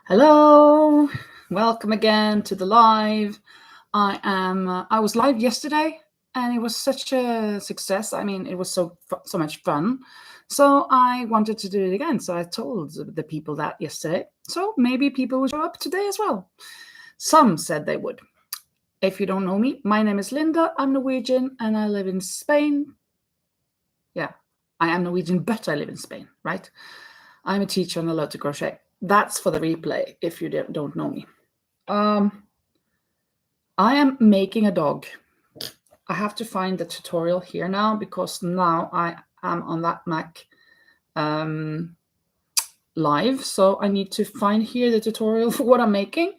Hello, welcome again to the live. I was live yesterday, and it was such a success. I mean, it was so much fun. So I wanted to do it again. So I told the people that yesterday. So maybe people will show up today as well. Some said they would. If you don't know me, my name is Linda. I'm Norwegian and I live in Spain. Yeah, I am Norwegian, but I live in Spain, right? I'm a teacher on the Chat Crochet. That's for the replay if you don't know me. I am making a dog. I have to find the tutorial here now because now I am on that Mac live. So I need to find here the tutorial for what I'm making.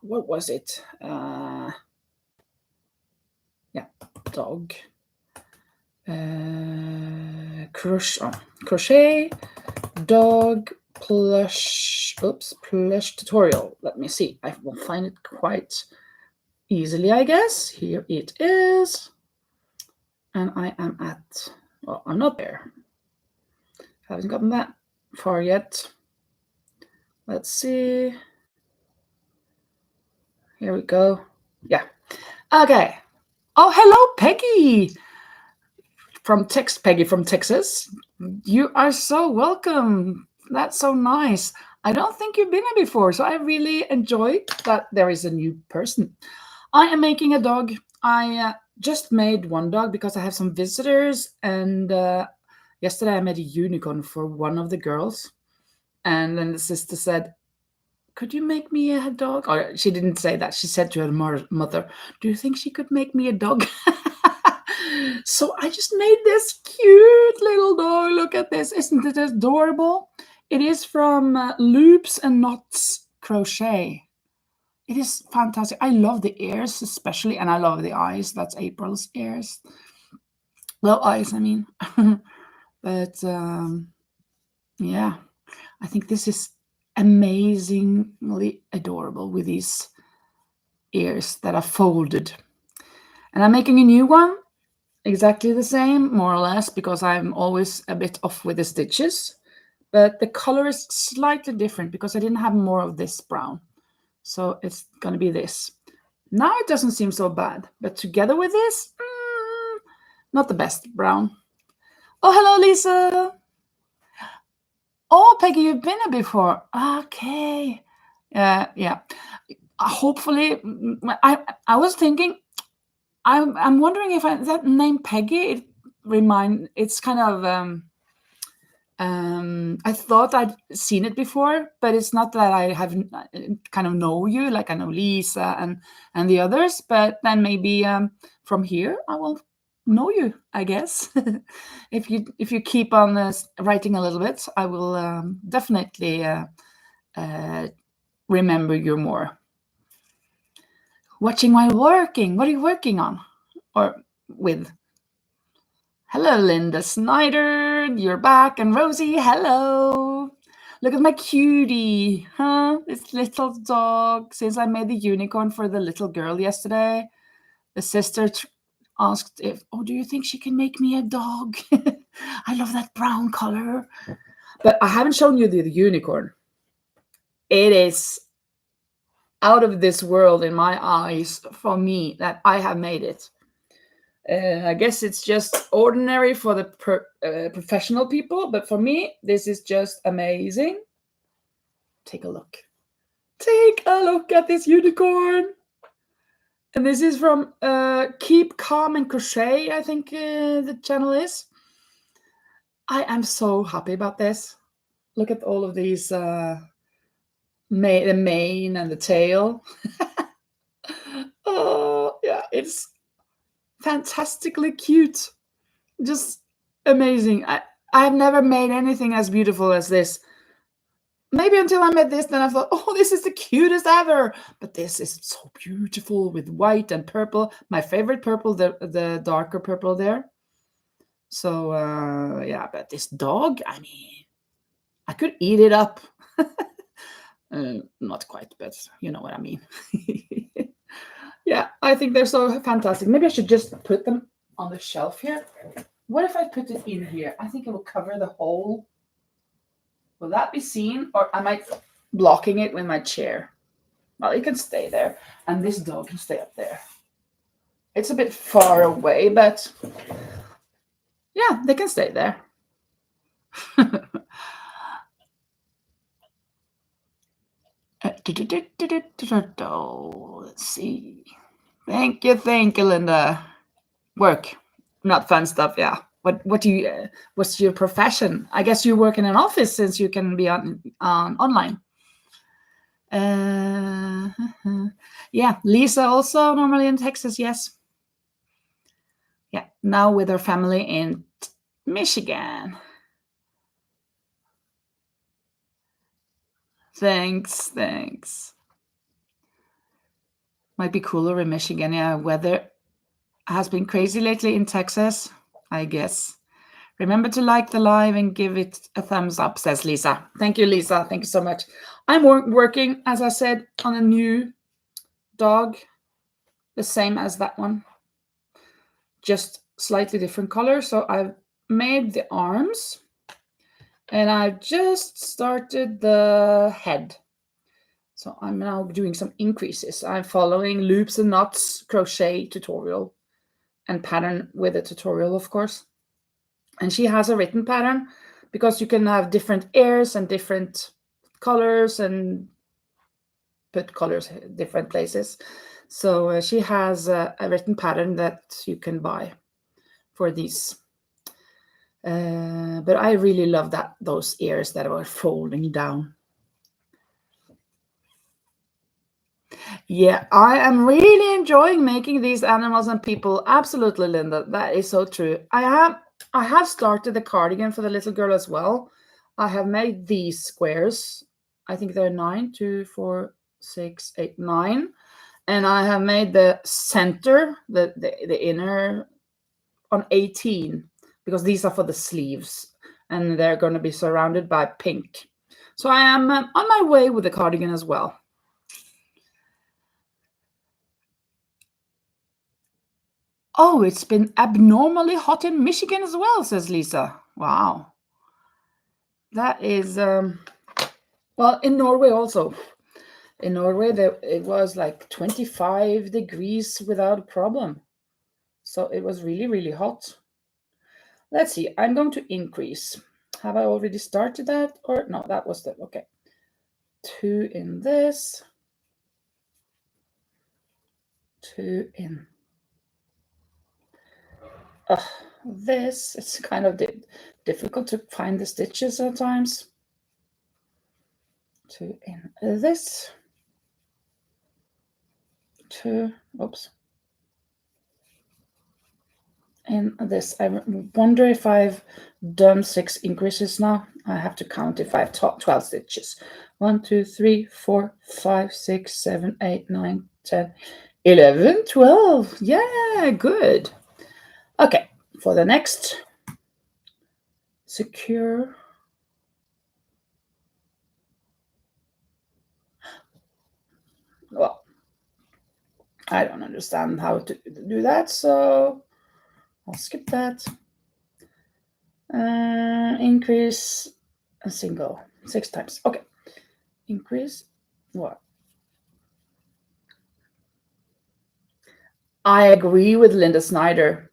What was it? Yeah, dog. Crochet dog plush tutorial. Let me see. I will find it quite easily, I guess. Here it is. And I am at, well, I'm not there. Haven't gotten that far yet. Let's see. Here we go. Yeah. Okay. Oh, hello, Peggy. Peggy from Texas. You are so welcome. That's so nice. I don't think you've been here before, so I really enjoy that there is a new person. I am making a dog. I just made one dog because I have some visitors, and yesterday I made a unicorn for one of the girls, and then the sister said, "Could you make me a dog?" Or she didn't say that. She said to her mother, "Do you think she could make me a dog?" So I just made this cute little dog. Look at this. Isn't it adorable? It is from Loops and Knots Crochet. It is fantastic. I love the ears especially, and I love the eyes. That's April's ears. Well, eyes, I mean. But yeah, I think this is amazingly adorable with these ears that are folded. And I'm making a new one, exactly the same, more or less, because I'm always a bit off with the stitches. But the color is slightly different because I didn't have more of this brown. So it's going to be this. Now it doesn't seem so bad, but together with this, not the best brown. Oh, hello, Lisa. Oh, Peggy, you've been here before. Okay. Yeah. Hopefully, I was thinking, I'm wondering if that name Peggy, it's kind of, I thought I'd seen it before, but it's not that I haven't kind of know you, like I know Lisa and the others, but then maybe from here I will know you, I guess. If you keep on writing a little bit, I will definitely remember you more. Watching while working. What are you working on or with? Hello, Linda Snyder. You're back. And Rosie, hello. Look at my cutie, huh? This little dog. Since I made the unicorn for the little girl yesterday, the sister asked do you think she can make me a dog? I love that brown color. But I haven't shown you the unicorn. It is out of this world in my eyes for me that I have made it. I guess it's just ordinary for the professional people, but for me, this is just amazing. Take a look. Take a look at this unicorn. And this is from Keep Calm and Crochet, I think the channel is. I am so happy about this. Look at all of these, the mane and the tail. Oh, yeah, it's fantastically cute. Just amazing. I've never made anything as beautiful as this. Maybe until I met this, then I thought, oh, this is the cutest ever. But this is so beautiful with white and purple. My favorite purple, the darker purple there. So, yeah, but this dog, I mean, I could eat it up. Not quite, but you know what I mean. Yeah, I think they're so fantastic. Maybe I should just put them on the shelf here. What if I put it in here? I think it will cover the whole. Will that be seen? Or I might blocking it with my chair. Well, it can stay there, and this dog can stay up there. It's a bit far away, but yeah, they can stay there. Let's see. Thank you, Linda. Work, not fun stuff. Yeah. What do you? What's your profession? I guess you work in an office since you can be on online. Yeah, Lisa also normally in Texas. Yes. Yeah, now with her family in Michigan. Thanks. Might be cooler in Michigan. Yeah, weather has been crazy lately in Texas, I guess. Remember to like the live and give it a thumbs up, says Lisa. Thank you, Lisa. Thank you so much. I'm working, as I said, on a new dog, the same as that one, just slightly different color. So I've made the arms and I've just started the head. So I'm now doing some increases. I'm following loops and knots crochet tutorial and pattern with a tutorial, of course. And she has a written pattern because you can have different airs and different colors and put colors in different places. So she has a written pattern that you can buy for these. But I really love those ears that are folding down. Yeah, I am really enjoying making these animals and people. Absolutely, Linda. That is so true. I have started the cardigan for the little girl as well. I have made these squares. I think they're 9, 2, 4, 6, 8, 9. And I have made the center, the inner on 18, because these are for the sleeves and they're going to be surrounded by pink. So I am on my way with the cardigan as well. Oh, it's been abnormally hot in Michigan as well, says Lisa. Wow. That is, well, in Norway also. In Norway, it was like 25 degrees without a problem. So it was really, really hot. Let's see, I'm going to increase. Have I already started that? Or no, that was the, okay. 2 in this. 2 in this. It's kind of difficult to find the stitches sometimes. 2 in this. 2, oops. In this, I wonder if I've done 6 increases now. I have to count if I've 12 stitches. 1, 2, 3, 4, 5, 6, 7, 8, 9, 10, 11, 12. Yeah, good. Okay, for the next, secure. Well, I don't understand how to do that, so I'll skip that. Increase a single 6 times. Okay, increase what? I agree with Linda Snyder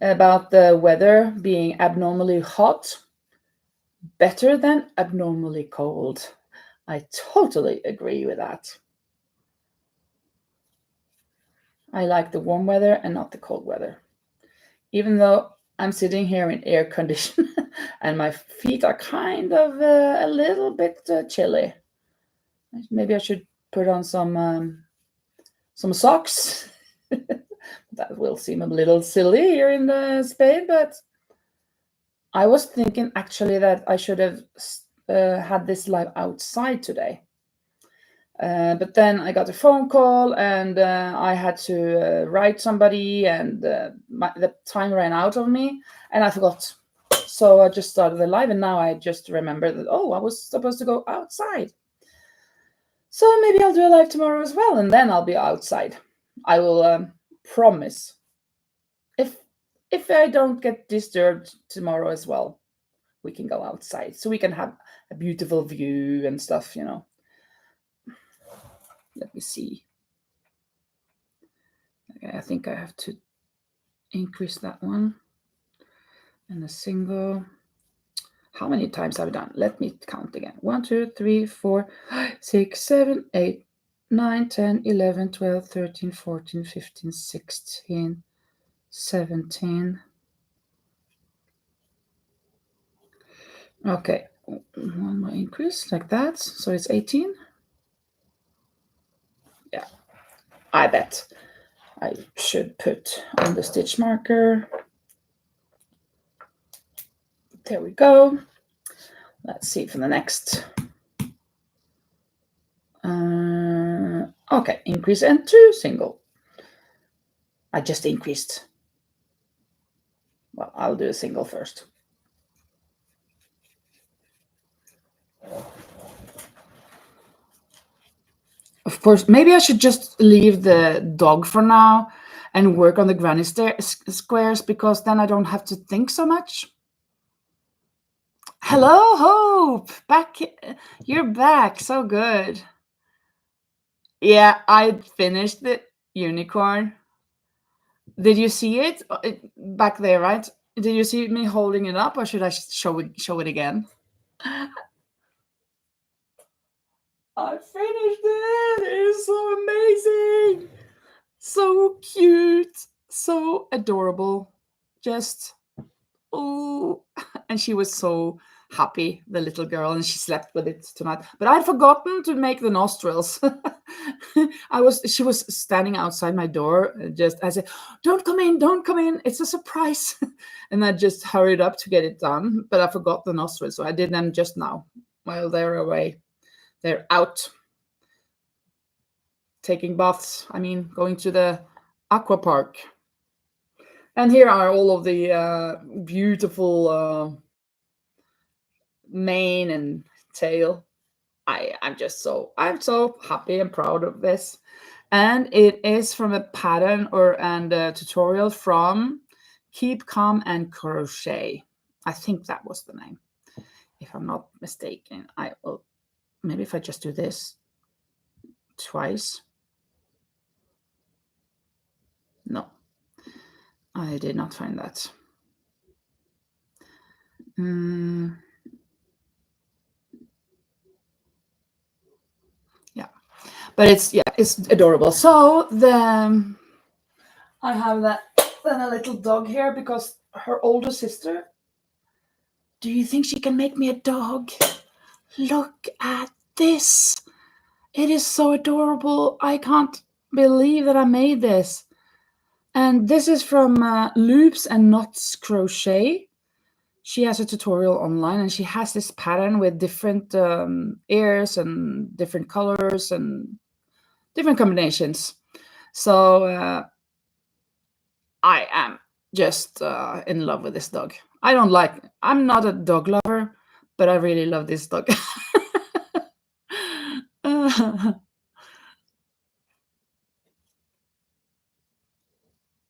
about the weather being abnormally hot, better than abnormally cold. I totally agree with that. I like the warm weather and not the cold weather. Even though I'm sitting here in air condition and my feet are kind of a little bit chilly. Maybe I should put on some socks. That will seem a little silly here in Spain, but I was thinking actually that I should have had this live outside today. But then I got a phone call and I had to write somebody and the time ran out of me and I forgot. So I just started the live and now I just remember that, oh, I was supposed to go outside. So maybe I'll do a live tomorrow as well and then I'll be outside. I will promise. If I don't get disturbed tomorrow as well, we can go outside so we can have a beautiful view and stuff, Let me see. Okay, I think I have to increase that one. And a single. How many times have I done? Let me count again. 1, 2, 3, 4, 5, 6, 7, 8, 9, 10, 11, 12, 13, 14, 15, 16, 17. Okay, one more increase like that. So it's 18. Yeah, I bet I should put on the stitch marker. There we go. Let's see for the next. Okay, increase and 2 single. I just increased. Well, I'll do a single first. Of course, maybe I should just leave the dog for now and work on the granny squares, because then I don't have to think so much. Hello, Hope! Back, you're back. So good. Yeah, I finished the unicorn. Did you see it back there? Right? Did you see me holding it up, or should I show it again? I finished it. It is so amazing. So cute. So adorable. Just, oh. And she was so happy, the little girl, and she slept with it tonight. But I'd forgotten to make the nostrils. She was standing outside my door. Just I said, don't come in, it's a surprise. And I just hurried up to get it done, but I forgot the nostrils, so I did them just now while they're away. They're out taking baths. I mean, going to the aqua park. And here are all of the beautiful mane and tail. I'm so happy and proud of this. And it is from a pattern and a tutorial from Keep Calm and Crochet. I think that was the name, if I'm not mistaken. I will, maybe if I just do this twice. No, I did not find that. Yeah, but it's adorable. So I have then a little dog here because her older sister. Do you think she can make me a dog? Look at this. It is so adorable. I can't believe that I made this. And this is from Loops and Knots Crochet. She has a tutorial online, and she has this pattern with different ears and different colors and different combinations. So I am just in love with this dog. I'm not a dog lover, but I really love this dog.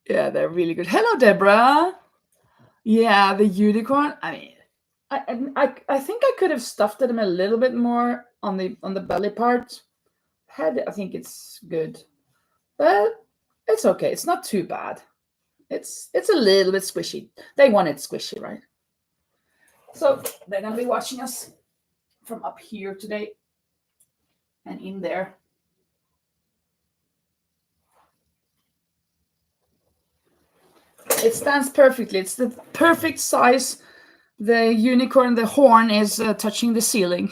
Yeah, they're really good. Hello, Deborah. Yeah, the unicorn. I mean, I think I could have stuffed them a little bit more on the belly part. Head, I think it's good, but it's okay. It's not too bad. It's a little bit squishy. They want it squishy, right? So they're gonna be watching us from up here today and in there. It stands perfectly. It's the perfect size. The unicorn, the horn is touching the ceiling.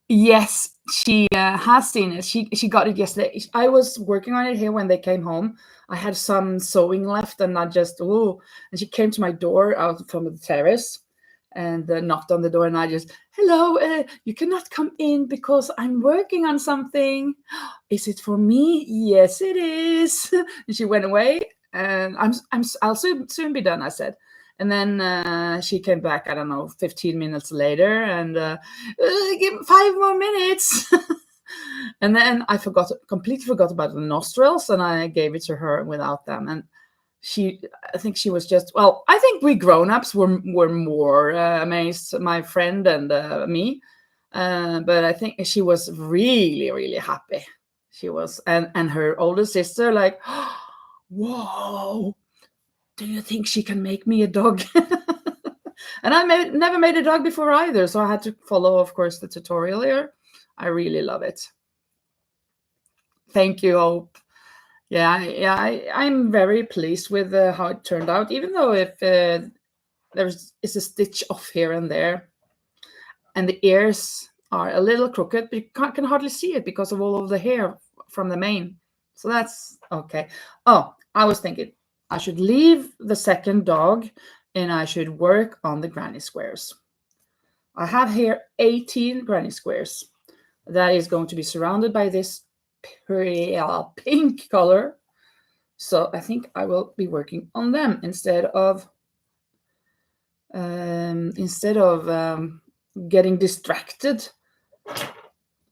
Yes, she has seen it. She got it yesterday. I was working on it here when they came home. I had some sewing left, and I just and she came to my door out from the terrace and knocked on the door, and I just, hello, you cannot come in because I'm working on something. Is it for me? Yes, it is. And she went away, and I'll soon be done, I said. And then she came back, I don't know, 15 minutes later, and give 5 more minutes. And then I completely forgot about the nostrils, and I gave it to her without them. And I think she was just, well, I think we grown-ups were more amazed, my friend and me. But I think she was really, really happy. She was, and her older sister, like, whoa, do you think she can make me a dog? And I never made a dog before either, so I had to follow, of course, the tutorial here. I really love it. Thank you, Hope. Yeah, I'm very pleased with how it turned out, even though if there's a stitch off here and there, and the ears are a little crooked, but you can hardly see it because of all of the hair from the mane. So that's okay. Oh, I was thinking I should leave the second dog and I should work on the granny squares. I have here 18 granny squares. That is going to be surrounded by this pink color. So I think I will be working on them instead of getting distracted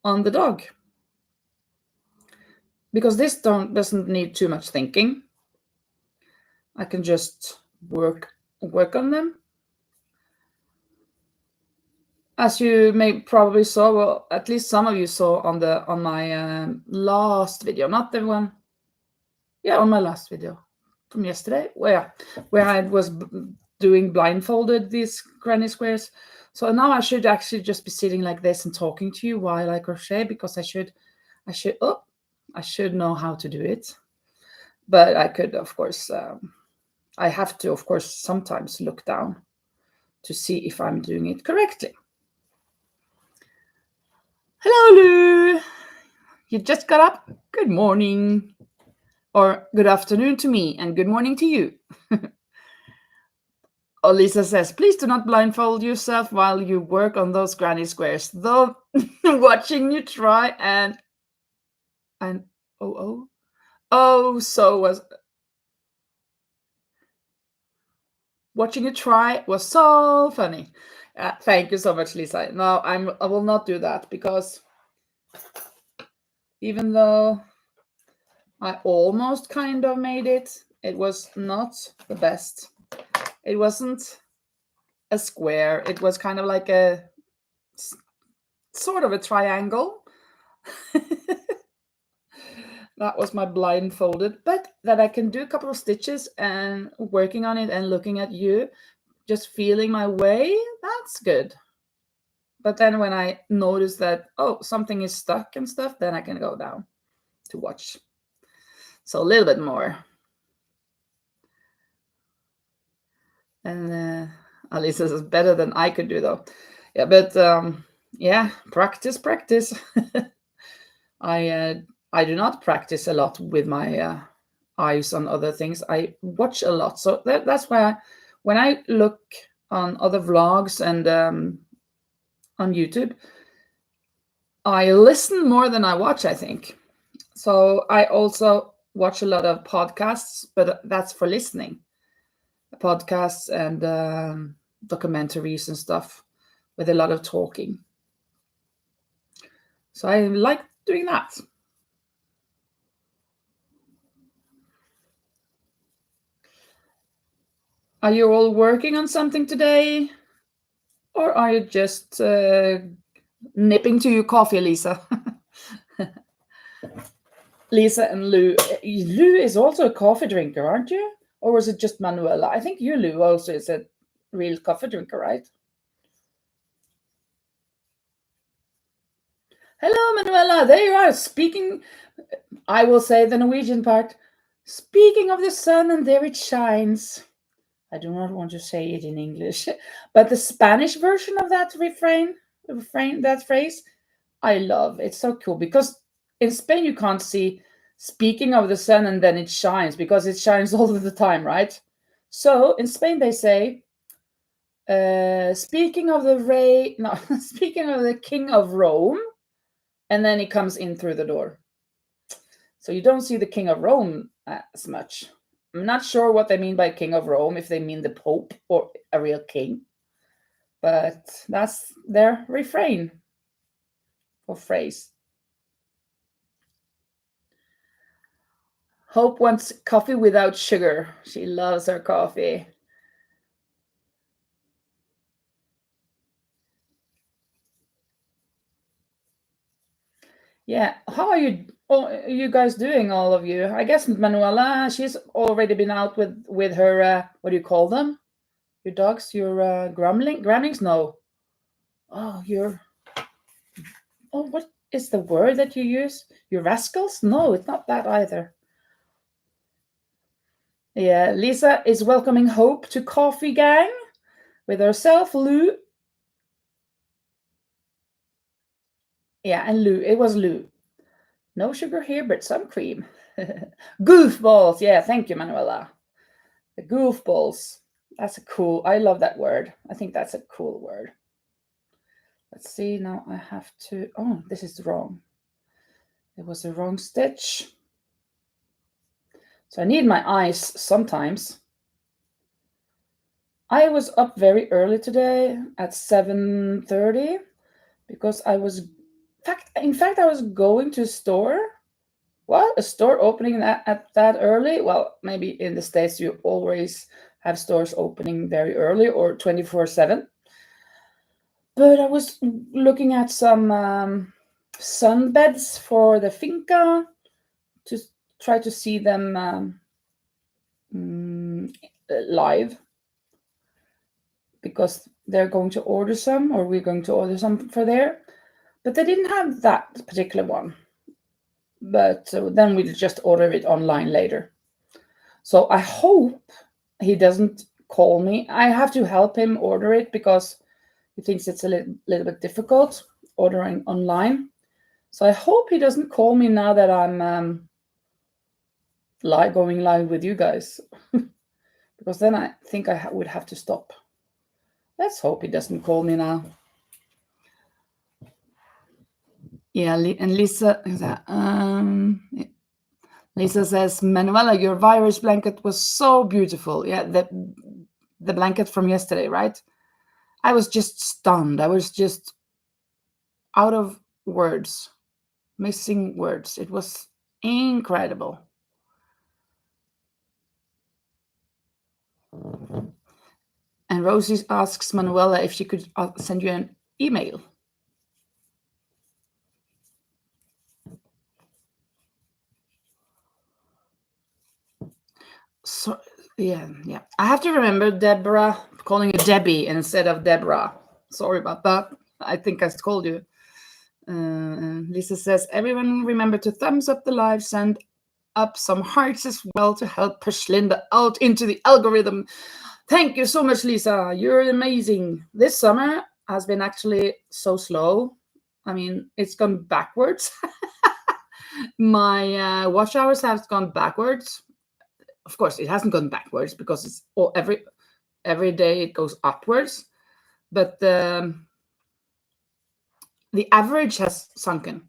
on the dog, because this doesn't need too much thinking. I can just work on them. As you may probably saw, well, at least some of you saw on my last video, not the one, yeah, on my last video from yesterday, where I was doing blindfolded these granny squares. So now I should actually just be sitting like this and talking to you while I crochet, because I should know how to do it. But I could, of course, I have to, of course, sometimes look down to see if I'm doing it correctly. Hello, Lou. You just got up? Good morning. Or good afternoon to me and good morning to you. Oh, Lisa says, please do not blindfold yourself while you work on those granny squares. Though watching you try and so was watching you try was so funny. Thank you so much, Lisa. No, I will not do that, because even though I almost kind of made it, it was not the best. It wasn't a square. It was kind of like a sort of a triangle. That was my blindfolded, but that I can do a couple of stitches and working on it and looking at you, just feeling my way, that's good. But then when I notice that, oh, something is stuck and stuff, then I can go down to watch. So a little bit more. And Alisa says, better than I could do, though. Yeah, but yeah, practice. I do not practice a lot with my eyes on other things. I watch a lot. So that's why when I look on other vlogs and on YouTube, I listen more than I watch, I think. So I also watch a lot of podcasts, but that's for listening. Podcasts and documentaries and stuff with a lot of talking. So I like doing that. Are you all working on something today? Or are you just nipping to your coffee, Lisa? Lisa and Lou. Lou is also a coffee drinker, aren't you? Or was it just Manuela? I think you, Lou, also is a real coffee drinker, right? Hello, Manuela. There you are. Speaking, I will say the Norwegian part. Speaking of the sun, and there it shines. I do not want to say it in English, but the Spanish version of that that phrase, I love. It's so cool, because in Spain you can't see speaking of the sun and then it shines, because it shines all of the time, right? So in Spain they say, speaking of speaking of the King of Rome, and then he comes in through the door. So you don't see the King of Rome as much. I'm not sure what they mean by King of Rome, if they mean the Pope or a real king. But that's their refrain or phrase. Hope wants coffee without sugar. She loves her coffee. Yeah, how are you guys doing, all of you? I guess Manuela, she's already been out with her what do you call them? Your dogs, your gremlings? No. Oh, what is the word that you use? Your rascals? No, it's not that either. Yeah, Lisa is welcoming Hope to Coffee Gang with herself, Lou. Yeah, and Lou. It was Lou. No sugar here, but some cream. Goofballs. Yeah, thank you, Manuela. The goofballs. That's a cool. I love that word. I think that's a cool word. Let's see. Now I have to. Oh, this is wrong. It was the wrong stitch. So I need my eyes sometimes. I was up very early today at 7:30 because I was in fact I was going to a store. What? A store opening at that early? Well, maybe in the States you always have stores opening very early or 24/7. But I was looking at some sunbeds for the finca to try to see them live, because they're going to order some, or we're going to order some for there. But they didn't have that particular one. But then we'll just order it online later. So I hope he doesn't call me. I have to help him order it because he thinks it's a little bit difficult ordering online. So I hope he doesn't call me now that I'm going live with you guys, because then I think I would have to stop. Let's hope he doesn't call me now. Yeah, and Lisa, Lisa says, Manuela, your virus blanket was so beautiful. Yeah, the blanket from yesterday, right? I was just stunned. I was just out of words, missing words. It was incredible. And Rosie asks Manuela if she could send you an email. So yeah. I have to remember Deborah, calling you Debbie instead of Deborah. Sorry about that. I think I told you. Lisa says, everyone remember to thumbs up the live, send up some hearts as well to help push Linda out into the algorithm. Thank you so much, Lisa. You're amazing. This summer has been actually so slow. I mean, it's gone backwards. My watch hours have gone backwards. Of course, it hasn't gone backwards because it's every day it goes upwards. But the average has sunken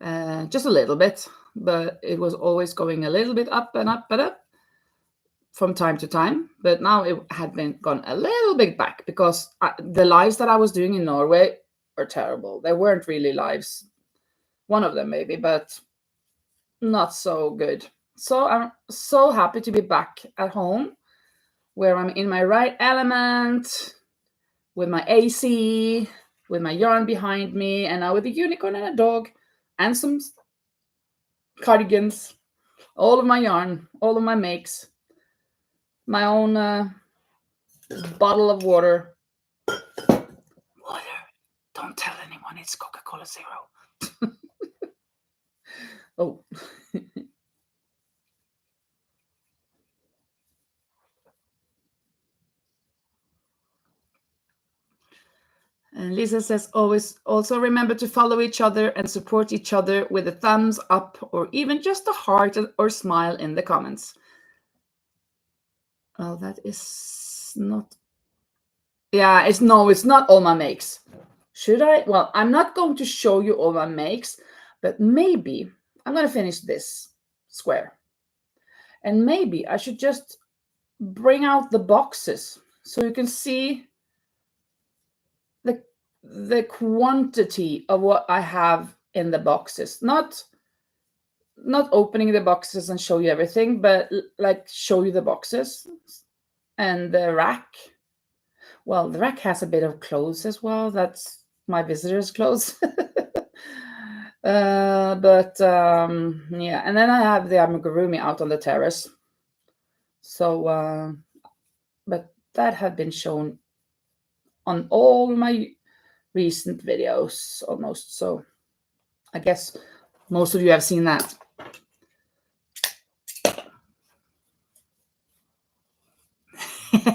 just a little bit, but it was always going a little bit up and up and up from time to time. But now it had gone a little bit back because the lives that I was doing in Norway were terrible. They weren't really lives. One of them maybe, but not so good. So I'm so happy to be back at home, where I'm in my right element, with my AC, with my yarn behind me, and now with a unicorn and a dog, and some cardigans, all of my yarn, all of my makes, my own bottle of water. Water. Don't tell anyone it's Coca-Cola Zero. Oh. And Lisa says, always also remember to follow each other and support each other with a thumbs up or even just a heart or smile in the comments. Well, that is not. Yeah, it's not all my makes. Should I? Well, I'm not going to show you all my makes, but maybe I'm going to finish this square. And maybe I should just bring out the boxes so you can see the quantity of what I have in the boxes. Not opening the boxes and show you everything, but like show you the boxes and the rack. Well, the rack has a bit of clothes as well. That's my visitors' clothes. Yeah, and then I have the amigurumi out on the terrace. So, but that had been shown on all my recent videos almost. So I guess most of you have seen that.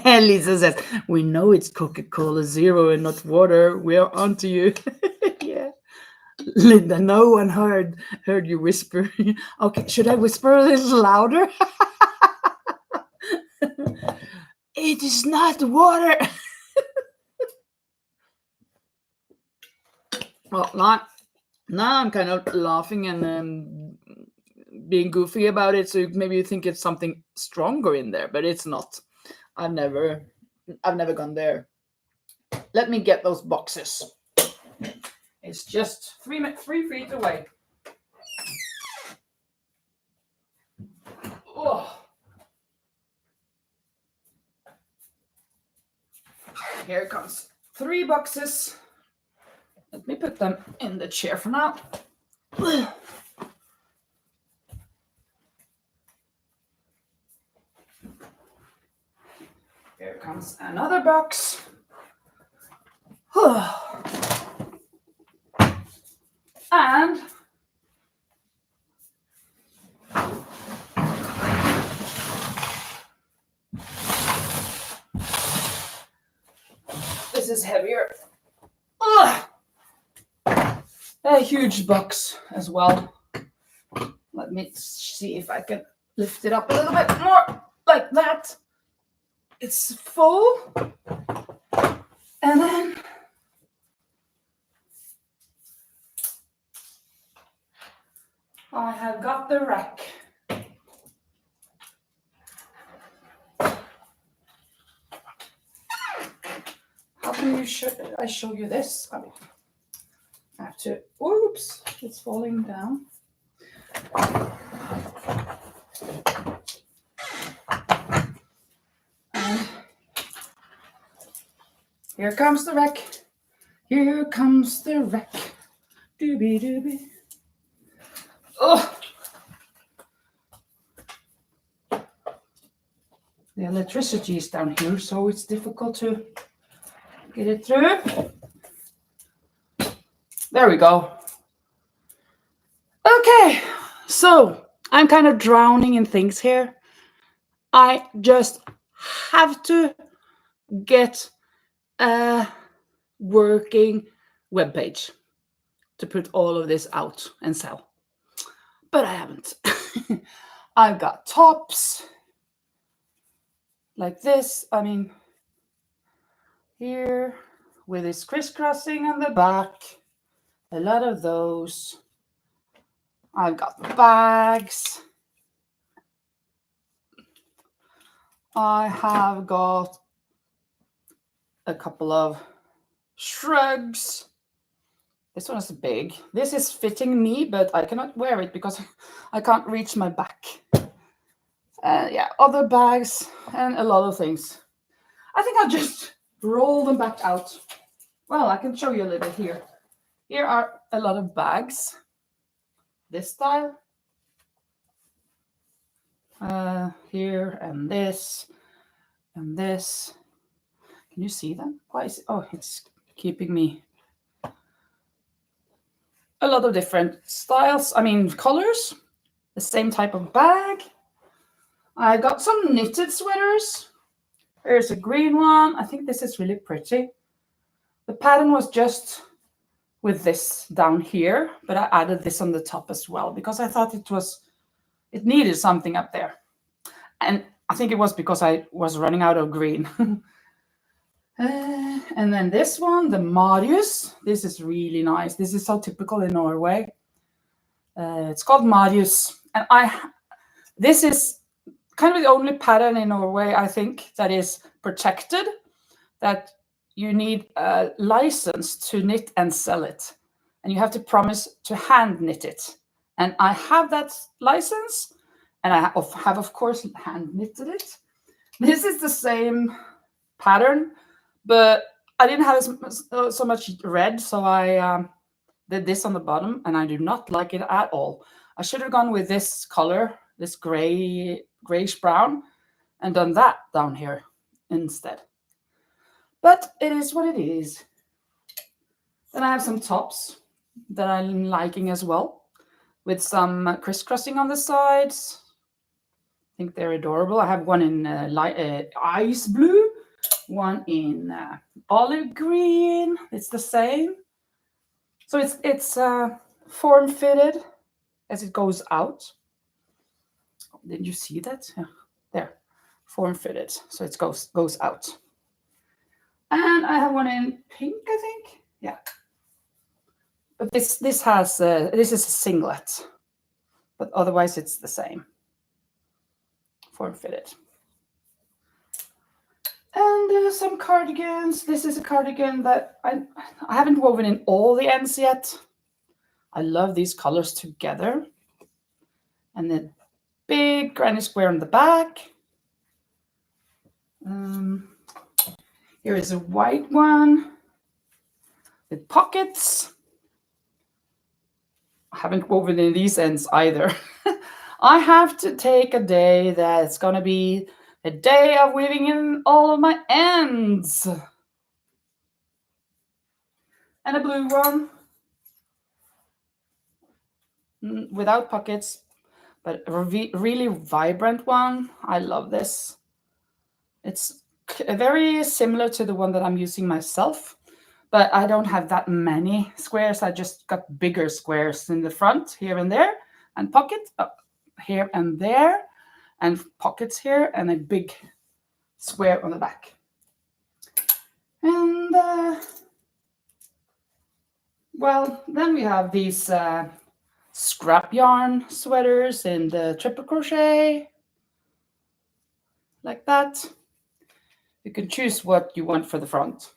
Lisa says, we know it's Coca-Cola Zero and not water. We're onto you. Yeah. Linda, no one heard you whisper. Okay, should I whisper a little louder? It is not water. Well, now I'm kind of laughing and being goofy about it, so maybe you think it's something stronger in there, but it's not. I've never gone there. Let me get those boxes. It's just 3 feet away. Oh. Here it comes. 3 boxes. Let me put them in the chair for now. Here comes another box. And this is heavier. A huge box as well. Let me see if I can lift it up a little bit more, like that. It's full. And then I have got the rack. How can I show you this? I have to, oops, it's falling down. And here comes the rack. Here comes the rack. Doobie doobie. Oh! The electricity is down here, so it's difficult to get it through. There we go. Okay, so I'm kind of drowning in things here. I just have to get a working webpage to put all of this out and sell. But I haven't. I've got tops like this. I mean, here with this crisscrossing on the back. A lot of those. I've got bags. I have got a couple of shrugs. This one is big. This is fitting me, but I cannot wear it because I can't reach my back. Yeah, other bags and a lot of things. I think I'll just roll them back out. Well, I can show you a little bit here. Here are a lot of bags. This style. Here and this and this. Can you see them? Why is it? Oh, it's keeping me. A lot of different styles. I mean, colors. The same type of bag. I got some knitted sweaters. There's a green one. I think this is really pretty. The pattern was just with this down here, but I added this on the top as well because I thought it needed something up there. And I think it was because I was running out of green. And then this one, the Marius. This is really nice. This is so typical in Norway. It's called Marius. And this is kind of the only pattern in Norway, I think, that is protected, that you need a license to knit and sell it. And you have to promise to hand knit it. And I have that license, and I have, of course, hand knitted it. This is the same pattern, but I didn't have so much red, so I did this on the bottom, and I do not like it at all. I should have gone with this color, this grayish brown, and done that down here instead. But it is what it is. Then I have some tops that I'm liking as well, with some crisscrossing on the sides. I think they're adorable. I have one in light ice blue, one in olive green. It's the same. So it's form fitted as it goes out. Did you see that? Yeah, there, form fitted. So it goes out. And I have one in pink, I think. Yeah. But this has this is a singlet, but otherwise it's the same. Form fitted. And some cardigans. This is a cardigan that I haven't woven in all the ends yet. I love these colors together. And then big granny square on the back. Here is a white one with pockets. I haven't woven in these ends either. I have to take a day that's going to be a day of weaving in all of my ends. And a blue one without pockets, but a really vibrant one. I love this. It's very similar to the one that I'm using myself, but I don't have that many squares. I just got bigger squares in the front here and there, and pockets here and there, and pockets here, and a big square on the back. And well, then we have these scrap yarn sweaters in the triple crochet, like that. You can choose what you want for the front.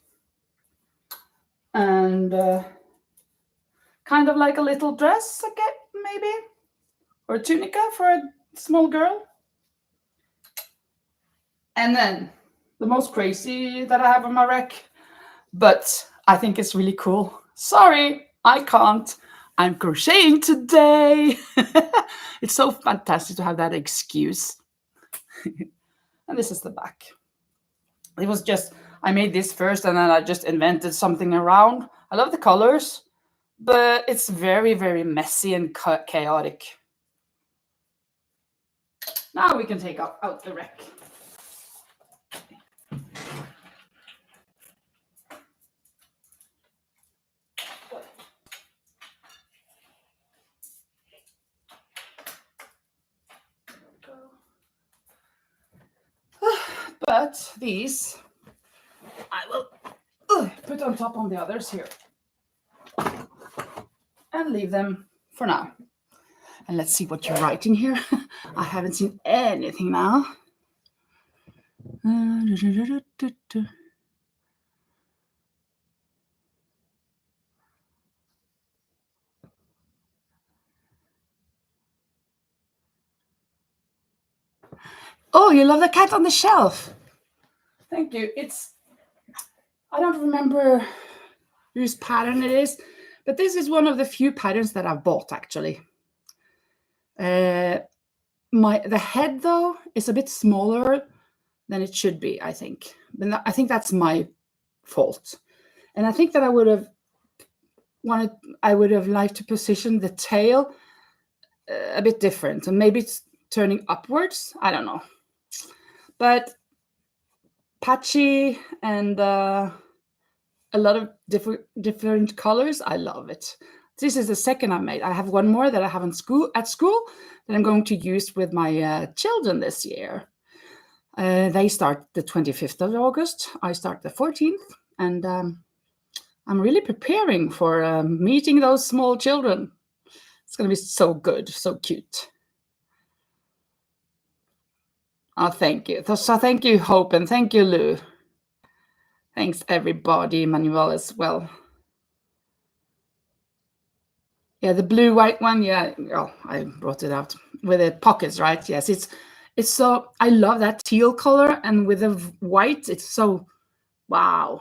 And kind of like a little dress, okay, maybe, or a tunica for a small girl. And then the most crazy that I have on my rack, but I think it's really cool. Sorry, I can't. I'm crocheting today. It's so fantastic to have that excuse. And this is the back. It was just, I made this first and then I just invented something around. I love the colors, but it's very, very messy and chaotic. Now we can take out the rack. But these I will put on top on the others here and leave them for now. And let's see what you're writing here. I haven't seen anything now. Oh, you love the cat on the shelf. Thank you. I don't remember whose pattern it is, but this is one of the few patterns that I've bought actually. The head though is a bit smaller than it should be, I think. But I think that's my fault. And I think that I would have liked to position the tail a bit different, and maybe it's turning upwards. I don't know. But patchy and a lot of different colors. I love it. This is the second I made. I have one more that I have at school that I'm going to use with my children this year. They start the 25th of August. I start the 14th. And I'm really preparing for meeting those small children. It's going to be so good, so cute. Oh, thank you. So thank you, Hope, and thank you, Lou. Thanks, everybody, Manuel as well. Yeah, the blue-white one, yeah. Oh, I brought it out with the pockets, right? Yes, it's so, I love that teal color, and with the white, it's so, wow.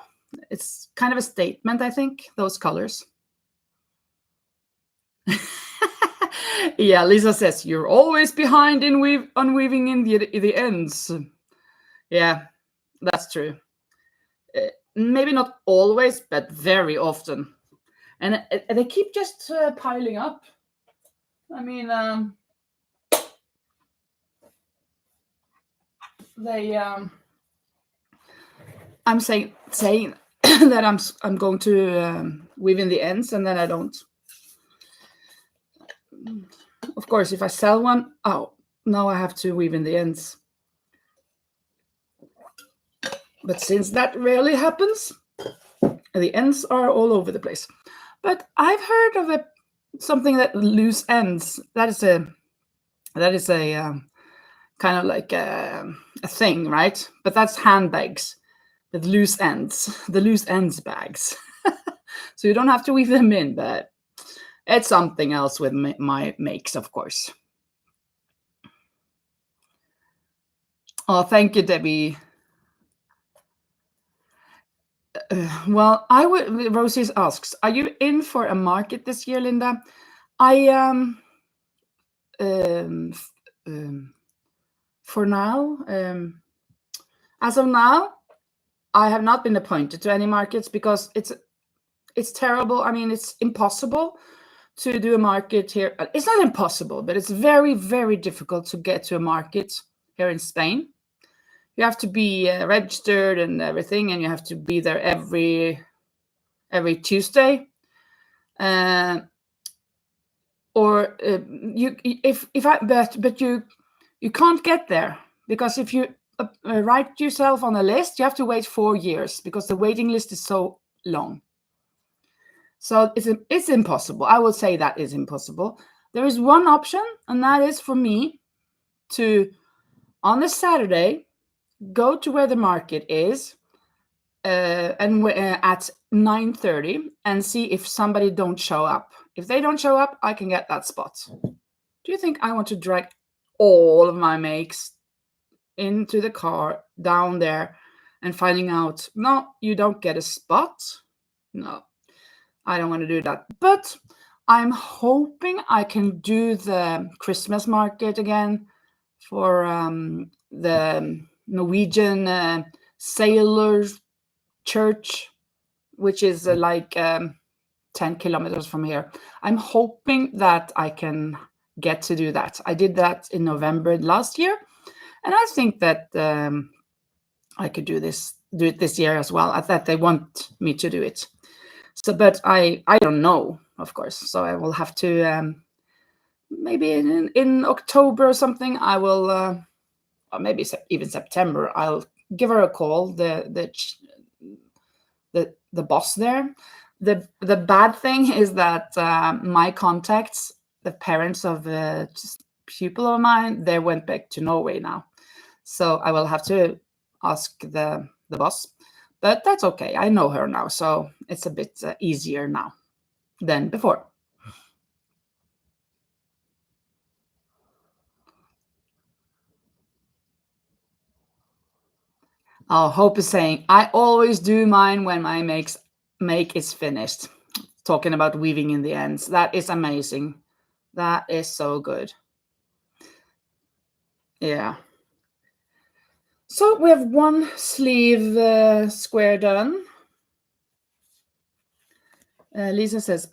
It's kind of a statement, I think, those colors. Yeah, Lisa says you're always behind in unweaving in the ends. Yeah, that's true. Maybe not always, but very often, and they keep just piling up. I mean, they. I'm saying that I'm going to weave in the ends, and then I don't. Of course, if I sell one, oh, now I have to weave in the ends. But since that rarely happens, the ends are all over the place. But I've heard of something that loose ends. That is a kind of like a thing, right? But that's handbags with loose ends, the loose ends bags. So you don't have to weave them in, but it's something else with my makes, of course. Oh, thank you, Debbie. Well, I would. Rosie asks, "Are you in for a market this year, Linda?" I um, for now, as of now, I have not been appointed to any markets because it's terrible. I mean, it's impossible to do a market here. It's not impossible, but it's very, very difficult to get to a market here in Spain. You have to be registered and everything, and you have to be there every Tuesday. Or you if I but you can't get there because if you write yourself on a list, you have to wait 4 years because the waiting list is so long. So it's impossible. I would say that is impossible. There is one option, and that is for me to, on a Saturday, go to where the market is and at 9:30 and see if somebody don't show up. If they don't show up, I can get that spot. Do you think I want to drag all of my makes into the car down there and finding out, no, you don't get a spot? No, I don't want to do that. But I'm hoping I can do the Christmas market again for the Norwegian Sailors Church, which is like 10 kilometers from here. I'm hoping that I can get to do that. I did that in November last year, and I think that I could do it this year as well. I thought they want me to do it. So, but I don't know, of course. So I will have to maybe in October or something. I will, or maybe even September. I'll give her a call. The boss there. The bad thing is that my contacts, the parents of a pupil of mine, they went back to Norway now. So I will have to ask the boss. But that's okay. I know her now, so it's a bit easier now than before. Oh, Hope is saying, I always do mine when my make is finished. Talking about weaving in the ends. That is amazing. That is so good. Yeah. So we have one sleeve square done. Lisa says,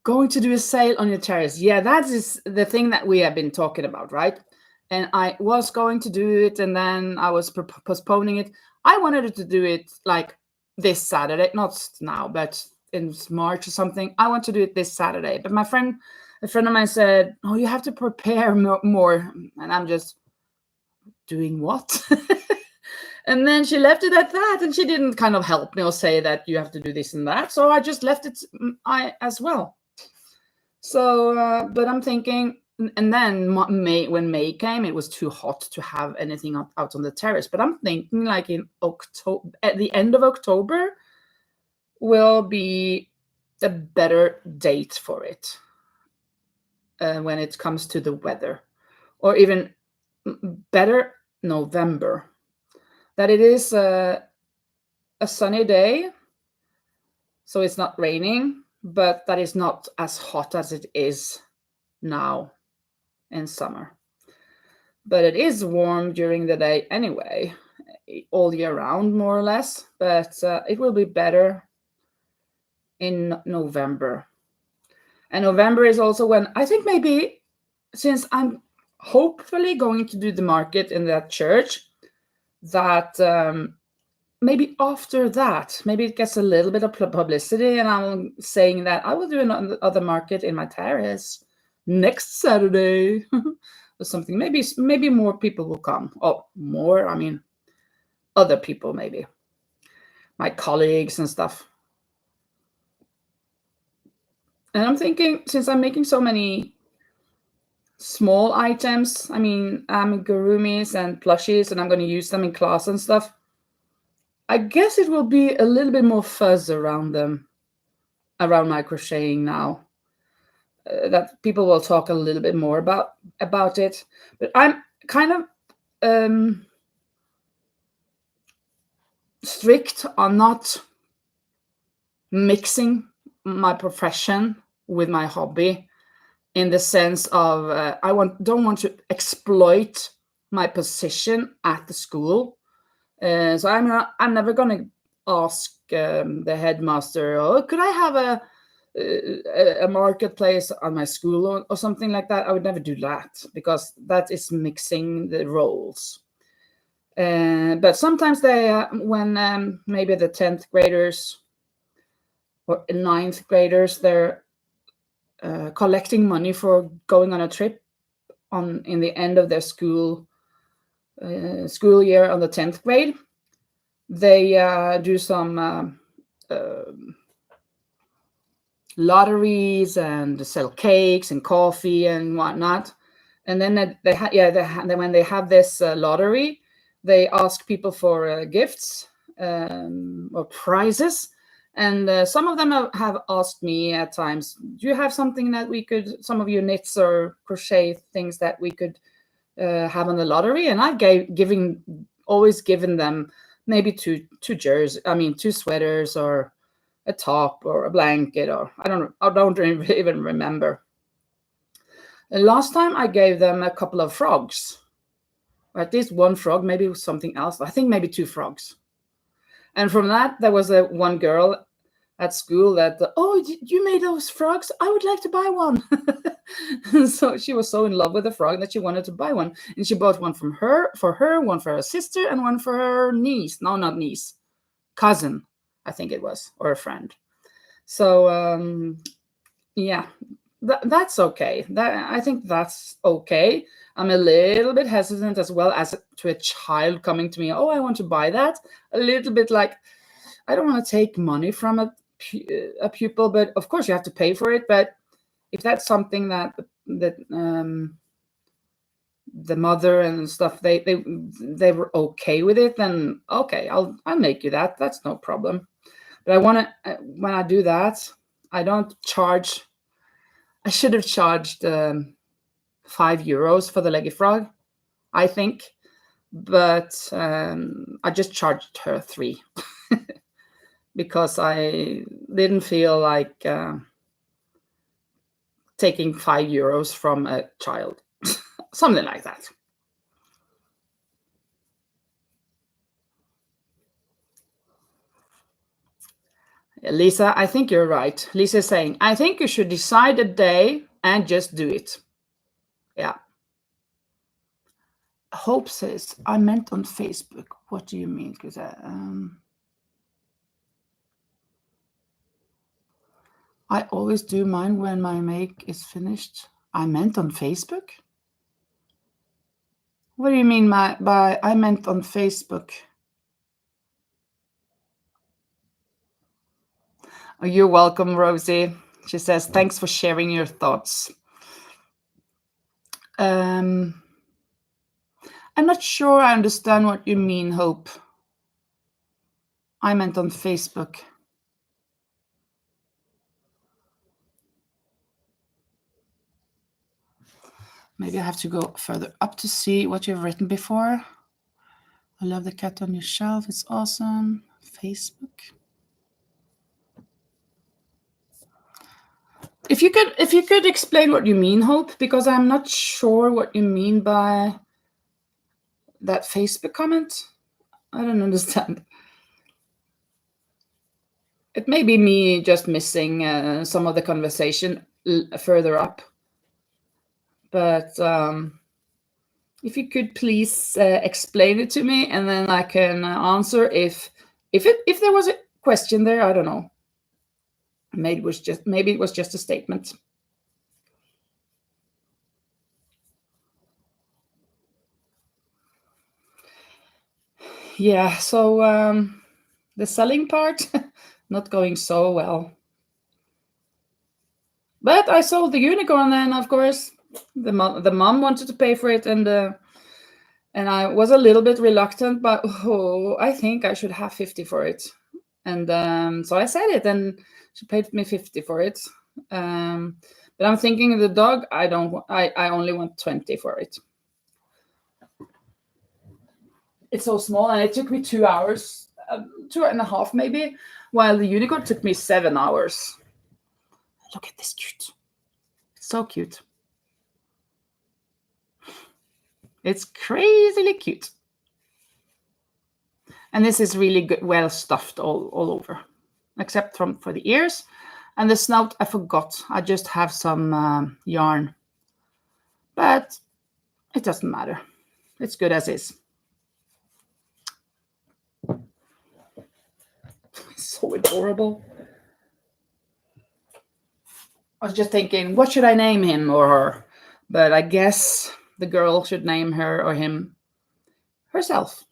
going to do a sale on your terrace. Yeah, that is the thing that we have been talking about, right? And I was going to do it, and then I was postponing it. I wanted to do it like this Saturday, not now, but in March or something. I want to do it this Saturday. But a friend of mine said, oh, you have to prepare more. And I'm just doing what? And then she left it at that, and she didn't kind of help me or say that you have to do this and that. So I just left it as well. So, but I'm thinking, and then when May came, it was too hot to have anything out on the terrace. But I'm thinking like in October, at the end of October, will be a better date for it when it comes to the weather, or even better November. That it is a sunny day, so it's not raining, but that is not as hot as it is now in summer. But it is warm during the day anyway, all year round, more or less. But it will be better in November. And November is also when I think maybe, since I'm hopefully going to do the market in that church, that maybe after that, maybe it gets a little bit of publicity, and I'm saying that I will do another market in my terrace next Saturday or something. Maybe more people will come. Oh, more, I mean, other people, maybe my colleagues and stuff. And I'm thinking, since I'm making so many small items, I mean, amigurumis and plushies, and I'm going to use them in class and stuff, I guess it will be a little bit more fuzz around them, around my crocheting now. That people will talk a little bit more about it. But I'm kind of strict on not mixing my profession with my hobby, in the sense of don't want to exploit my position at the school. So I'm never going to ask the headmaster, oh, could I have a marketplace on my school or something like that. I would never do that, because that is mixing the roles. But sometimes when maybe the 10th graders or 9th graders, they're collecting money for going on a trip in the end of their school year on the 10th grade. They do some lotteries and sell cakes and coffee and whatnot. And then when they have this lottery, they ask people for gifts or prizes. And some of them have asked me at times, do you have something that some of your knits or crochet things that we could have on the lottery? And I've always given them maybe two sweaters or a top or a blanket, or I don't even remember. And last time I gave them a couple of frogs, or at least one frog, maybe it was something else. I think maybe 2 frogs. And from that, there was one girl at school that, oh, you made those frogs? I would like to buy one. So she was so in love with the frog that she wanted to buy one. And she bought one for her, one for her sister, and one for her niece. No, not niece. Cousin, I think it was, or a friend. So, yeah, that's okay. I think that's okay. I'm a little bit hesitant as well as to a child coming to me, oh, I want to buy that. A little bit like, I don't want to take money from a pupil, but of course you have to pay for it. But if that's something that the mother and stuff, they were okay with it, then okay, I'll make you that. That's no problem. But I want to, when I do that, I don't charge. I should have charged €5 for the leggy frog, I think. But I just charged her 3 because I didn't feel like taking €5 from a child. Something like that. Lisa, I think you're right. Lisa's saying, I think you should decide a day and just do it. Yeah. Hope says, I meant on Facebook. What do you mean? Because I always do mine when my make is finished. I meant on Facebook? What do you mean by I meant on Facebook? Oh, you're welcome, Rosie. She says, thanks for sharing your thoughts. I'm not sure I understand what you mean, Hope. I meant on Facebook. Maybe I have to go further up to see what you've written before. I love the cat on your shelf. It's awesome. Facebook. If you could explain what you mean, Hope, because I'm not sure what you mean by that Facebook comment. I don't understand. It may be me just missing some of the conversation further up. But if you could please explain it to me, and then I can answer if there was a question there. I don't know. Maybe it was just a statement. Yeah. So the selling part not going so well. But I sold the unicorn then, of course. The mom wanted to pay for it, and I was a little bit reluctant, but I think I should have 50 for it. And so I said it, and she paid me 50 for it. But I'm thinking the dog, I only want 20 for it. It's so small, and it took me 2 hours, 2.5 maybe, while the unicorn took me 7 hours. Look at this cute. It's so cute. It's crazily cute. And this is really good, well stuffed all over, except for the ears. And the snout, I forgot. I just have some yarn. But it doesn't matter. It's good as is. So adorable. I was just thinking, what should I name him or her? But I guess the girl should name her or him herself.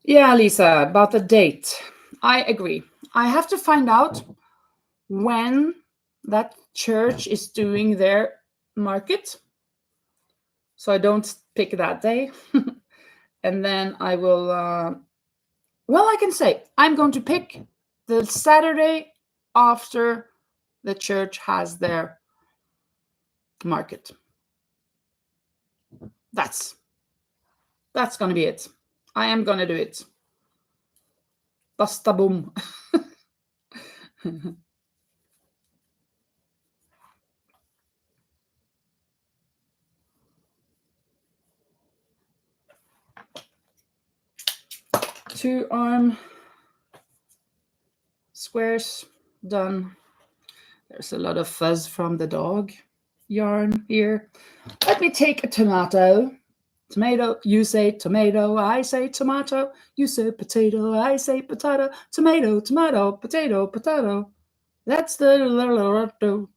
Yeah, Lisa, about the date. I agree. I have to find out when that church is doing their market, so I don't pick that day. And then I will, well, I can say I'm going to pick the Saturday after the church has their market. That's going to be it. I am going to do it. Basta boom. Two arm squares done. There's a lot of fuzz from the dog yarn here. Let me take a tomato. Tomato, you say tomato, I say tomato. You say potato, I say potato. Tomato, tomato, potato, potato. That's the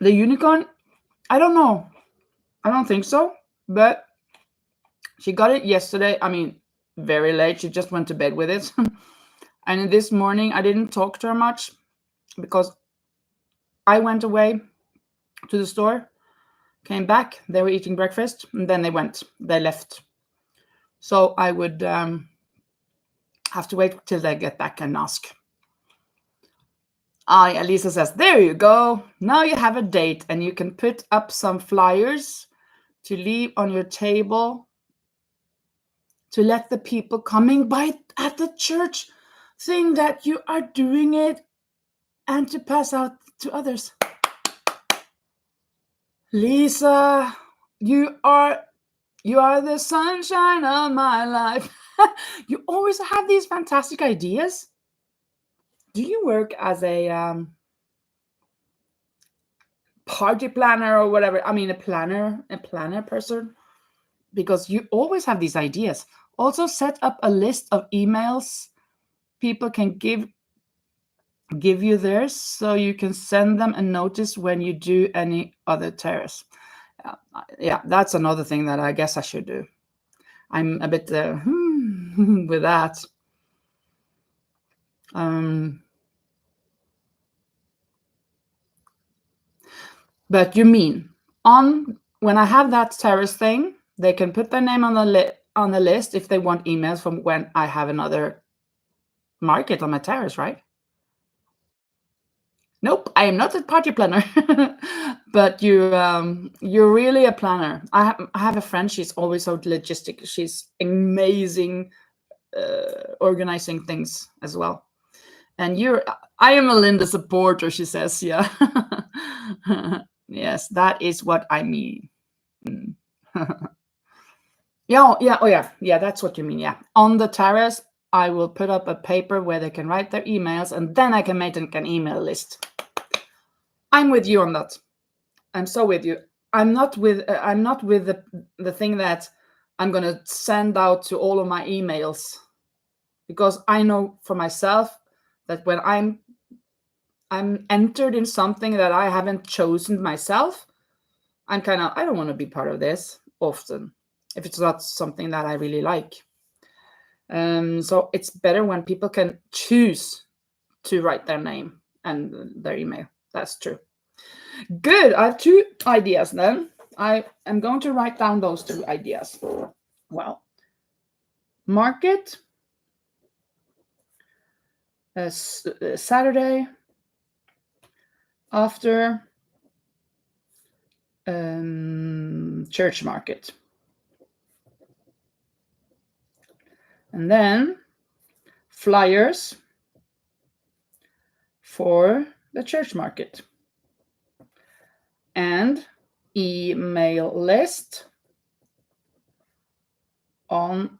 The unicorn, I don't know. I don't think so. But she got it yesterday. I mean, very late. She just went to bed with it. And this morning, I didn't talk to her much because I went away to the store, came back, they were eating breakfast, and then they left. So I would have to wait till they get back and ask. Lisa says, there you go. Now you have a date, and you can put up some flyers to leave on your table to let the people coming by at the church think that you are doing it and to pass out to others. Lisa, you are the sunshine of my life. You always have these fantastic ideas. Do you work as a party planner or whatever? I mean, a planner person? Because you always have these ideas. Also, set up a list of emails people can give you theirs, so you can send them a notice when you do any other terrace. Yeah, that's another thing that I guess I should do. I'm a bit with that. But you mean when I have that terrace thing, they can put their name on the list if they want emails from when I have another market on my terrace, right? Nope, I am not a party planner. But you're really a planner. I have a friend. She's always so logistic. She's amazing organizing things as well. And I am a Linda supporter, she says. Yeah. Yes, that is what I mean. Yeah, yeah, oh yeah, yeah, that's what you mean. Yeah. On the terrace, I will put up a paper where they can write their emails, and then I can make an email list. I'm with you on that. I'm so with you. I'm not with the thing that I'm gonna send out to all of my emails, because I know for myself that when I'm entered in something that I haven't chosen myself, I don't want to be part of this often if it's not something that I really like. So it's better when people can choose to write their name and their email. That's true. Good. I have 2 ideas then. I am going to write down those 2 ideas. Well, market Saturday after church market. And then flyers for the church market. And email list on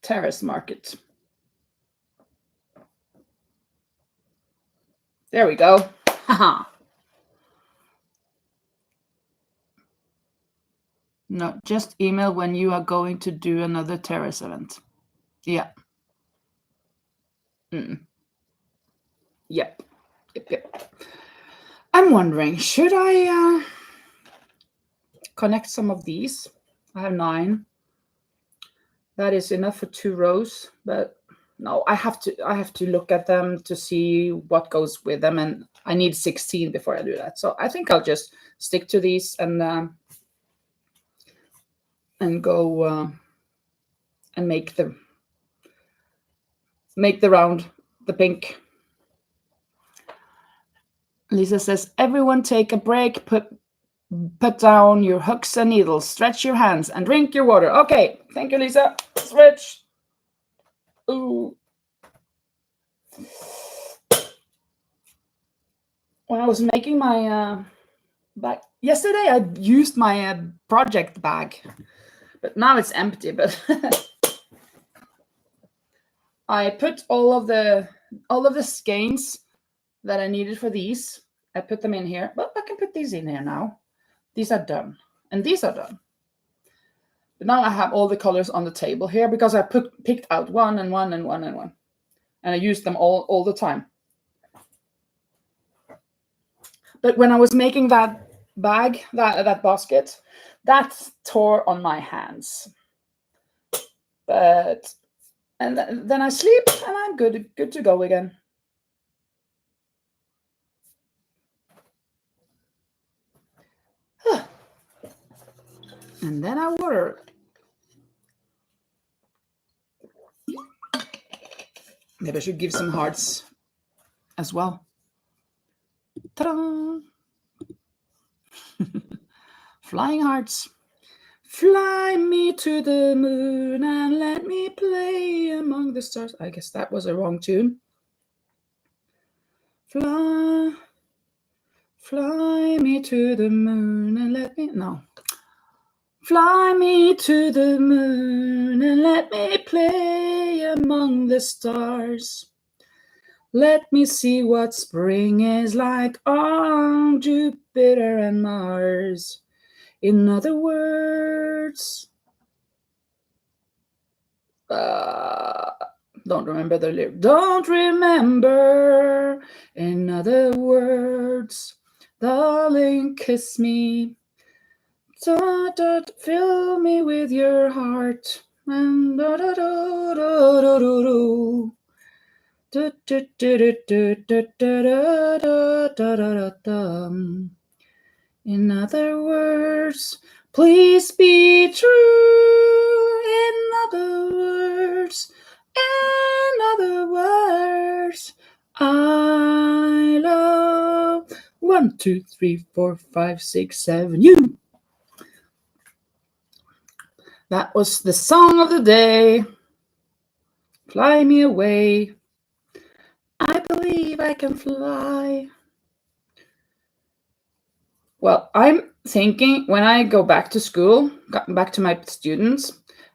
terrace market. There we go. No, just email when you are going to do another terrace event. Yeah. Yep. I'm wondering, should I connect some of these? I have 9. That is enough for 2 rows, but no, I have to look at them to see what goes with them, and I need 16 before I do that. So I think I'll just stick to these and go and make the round, the pink. Lisa says, everyone take a break, put down your hooks and needles, stretch your hands, and drink your water. Okay, thank you, Lisa. Switch. Ooh. When I was making my bag yesterday, I used my project bag, but now it's empty. But I put all of the skeins that I needed for these. I put them in here. Well, I can put these in here now. These are done, and these are done. But now I have all the colors on the table here because I picked out one and one and one and one, and I used them all the time. But when I was making that bag, that basket, that tore on my hands. But and then I sleep and I'm good to go again. And then I water. Maybe I should give some hearts as well. Ta-da! Flying hearts. Fly me to the moon and let me play among the stars. I guess that was a wrong tune. Fly me to the moon and let me... No. Fly me to the moon and let me play among the stars. Let me see what spring is like on Jupiter and Mars. In other words, don't remember the lyric. Don't remember. In other words, darling, kiss me. Fill me with your heart. And in other words, please be true. In other words, I love 1, 2, 3, 4, 5, 6, 7. You. That was the song of the day. Fly me away. I believe I can fly. Well, I'm thinking when I go back to school, back to my students,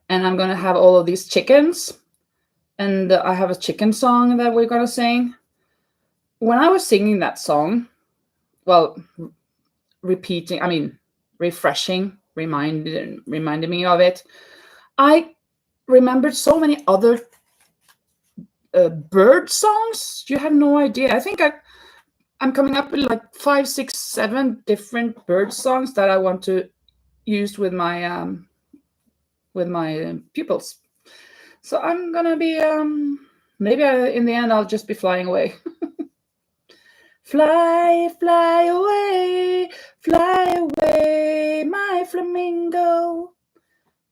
and I'm going to have all of these chickens, and I have a chicken song that we're going to sing. When I was singing that song, well, refreshing, reminded me of it, I remembered so many other bird songs. You have no idea. I think I'm coming up with like 5, 6, 7 different bird songs that I want to use with my pupils. So I'm gonna be maybe in the end I'll just be flying away. Fly, fly away, my flamingo,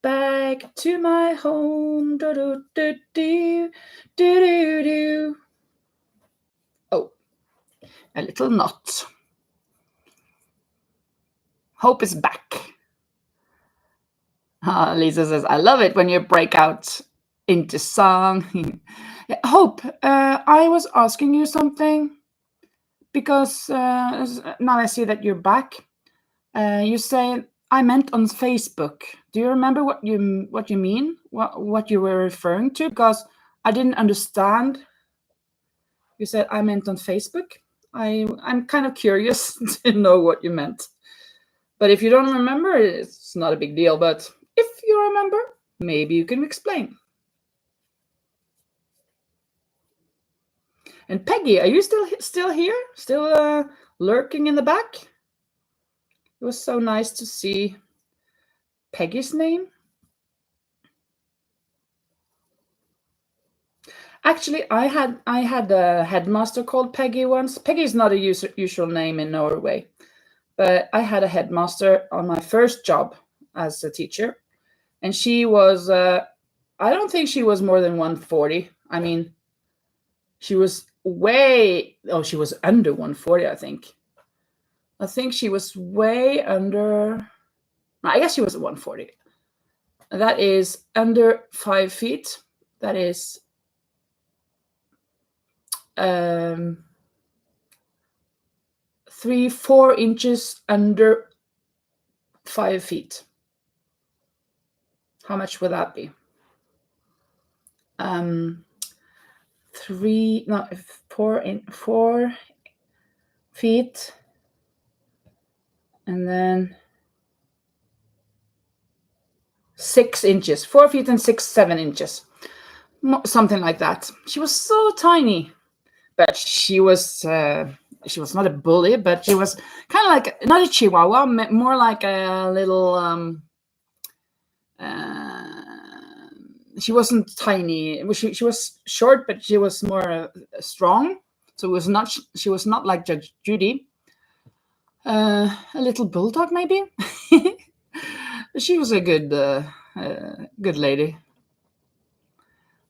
back to my home. Do do do do do do do. Oh, a little knot. Hope is back. Lisa says, I love it when you break out into song. Hope, I was asking you something because now I see that you're back. You say, I meant on Facebook. Do you remember what you mean? What you were referring to? Because I didn't understand. You said, I meant on Facebook. I'm kind of curious to know what you meant. But if you don't remember, it's not a big deal. But if you remember, maybe you can explain. And Peggy, are you still here? Still lurking in the back? It was so nice to see Peggy's name. Actually, I had a headmaster called Peggy once. Peggy is not a usual name in Norway, but I had a headmaster on my first job as a teacher, and she was I don't think she was more than 140. I mean, she was she was under 140, I think. I think she was way under, I guess she was 140. That is under 5 feet. That is 3-4 inches under 5 feet. How much would that be? 4 feet, and then 6 inches. 4 feet and 7 inches, something like that. She was so tiny, but she was not a bully, but she was kind of like not a chihuahua, more like a little. She wasn't tiny. She was short, but she was more strong. So she was not like Judge Judy. A little bulldog, maybe. She was a good lady.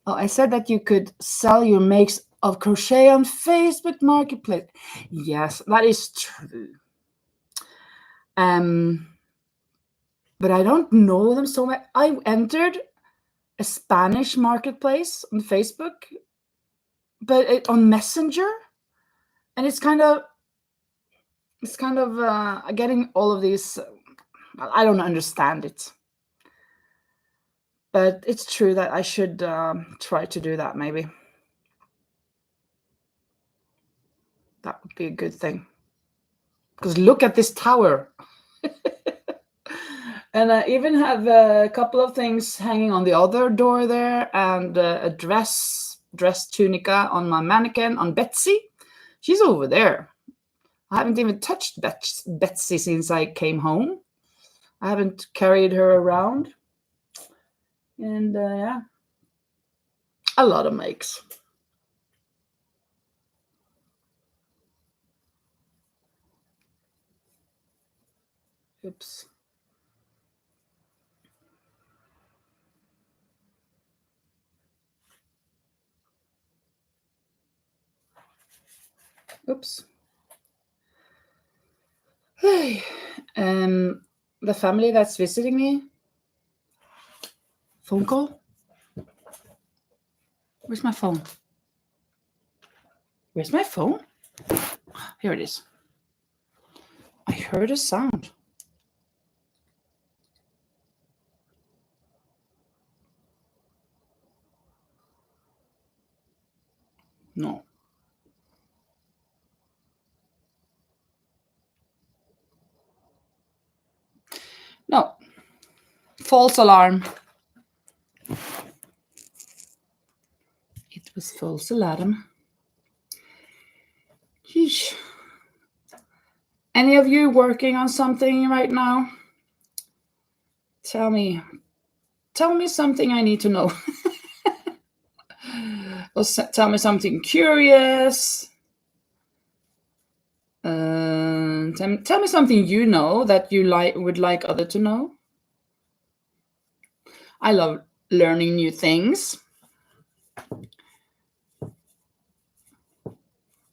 Oh, I said that you could sell your makes of crochet on Facebook Marketplace. Yes, that is true. But I don't know them so much. I entered a Spanish marketplace on Facebook, but on Messenger, and it's kind of getting all of these. I don't understand it, but it's true that I should try to do that. Maybe that would be a good thing. Because look at this tower. And I even have a couple of things hanging on the other door there, and a dress tunica on my mannequin on Betsy. She's over there. I haven't even touched Betsy since I came home. I haven't carried her around. And yeah, a lot of makes. Oops. Oops. The family that's visiting me. Phone call? Where's my phone? Where's my phone? Here it is. I heard a sound. No. No. False alarm. It was false alarm. Sheesh. Any of you working on something right now? Tell me something I need to know. Or tell me something curious. Tell me something you know that you would like other to know. I love learning new things.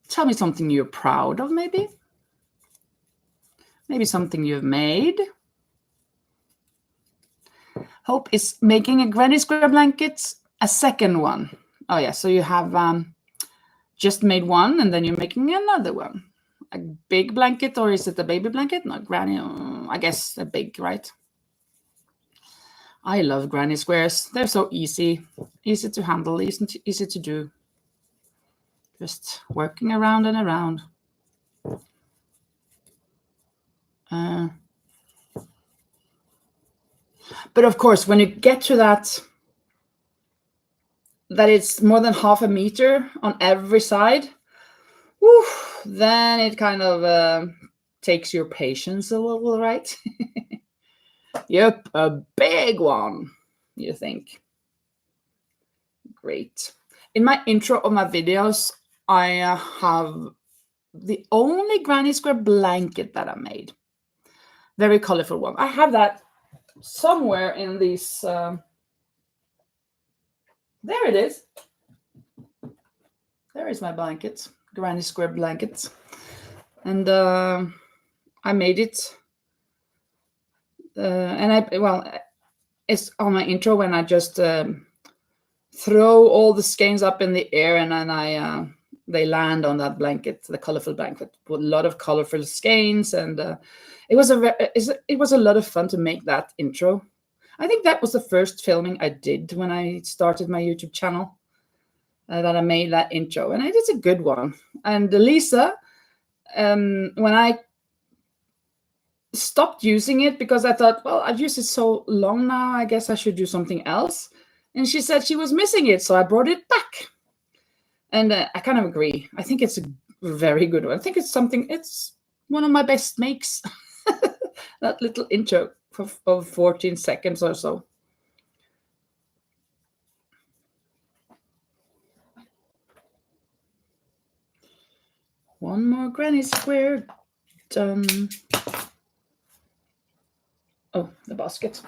Tell me something you're proud of, maybe. Maybe something you've made. Hope is making a granny square blanket, a second one. Oh yeah, so you have just made one and then you're making another one. A big blanket, or is it a baby blanket? No, granny, I guess a big, right? I love granny squares. They're so easy to handle, easy to do. Just working around and around. But of course, when you get to that it's more than half a meter on every side, then it kind of takes your patience a little, right? Yep, a big one, you think. Great. In my intro of my videos, I have the only granny square blanket that I made. Very colorful one. I have that somewhere in these. There it is. There is my blanket, granny square blanket. And I made it. It's on my intro when I just throw all the skeins up in the air and then they land on that blanket, the colorful blanket, with a lot of colorful skeins, and it was a lot of fun to make that intro. I think that was the first filming I did when I started my YouTube channel, that I made that intro, and it is a good one. And Lisa, when I stopped using it because I thought, well, I've used it so long now, I guess I should do something else. And she said she was missing it, so I brought it back. And I kind of agree. I think it's a very good one. I think it's one of my best makes. That little intro of 14 seconds or so. One more granny square done. Oh, the basket.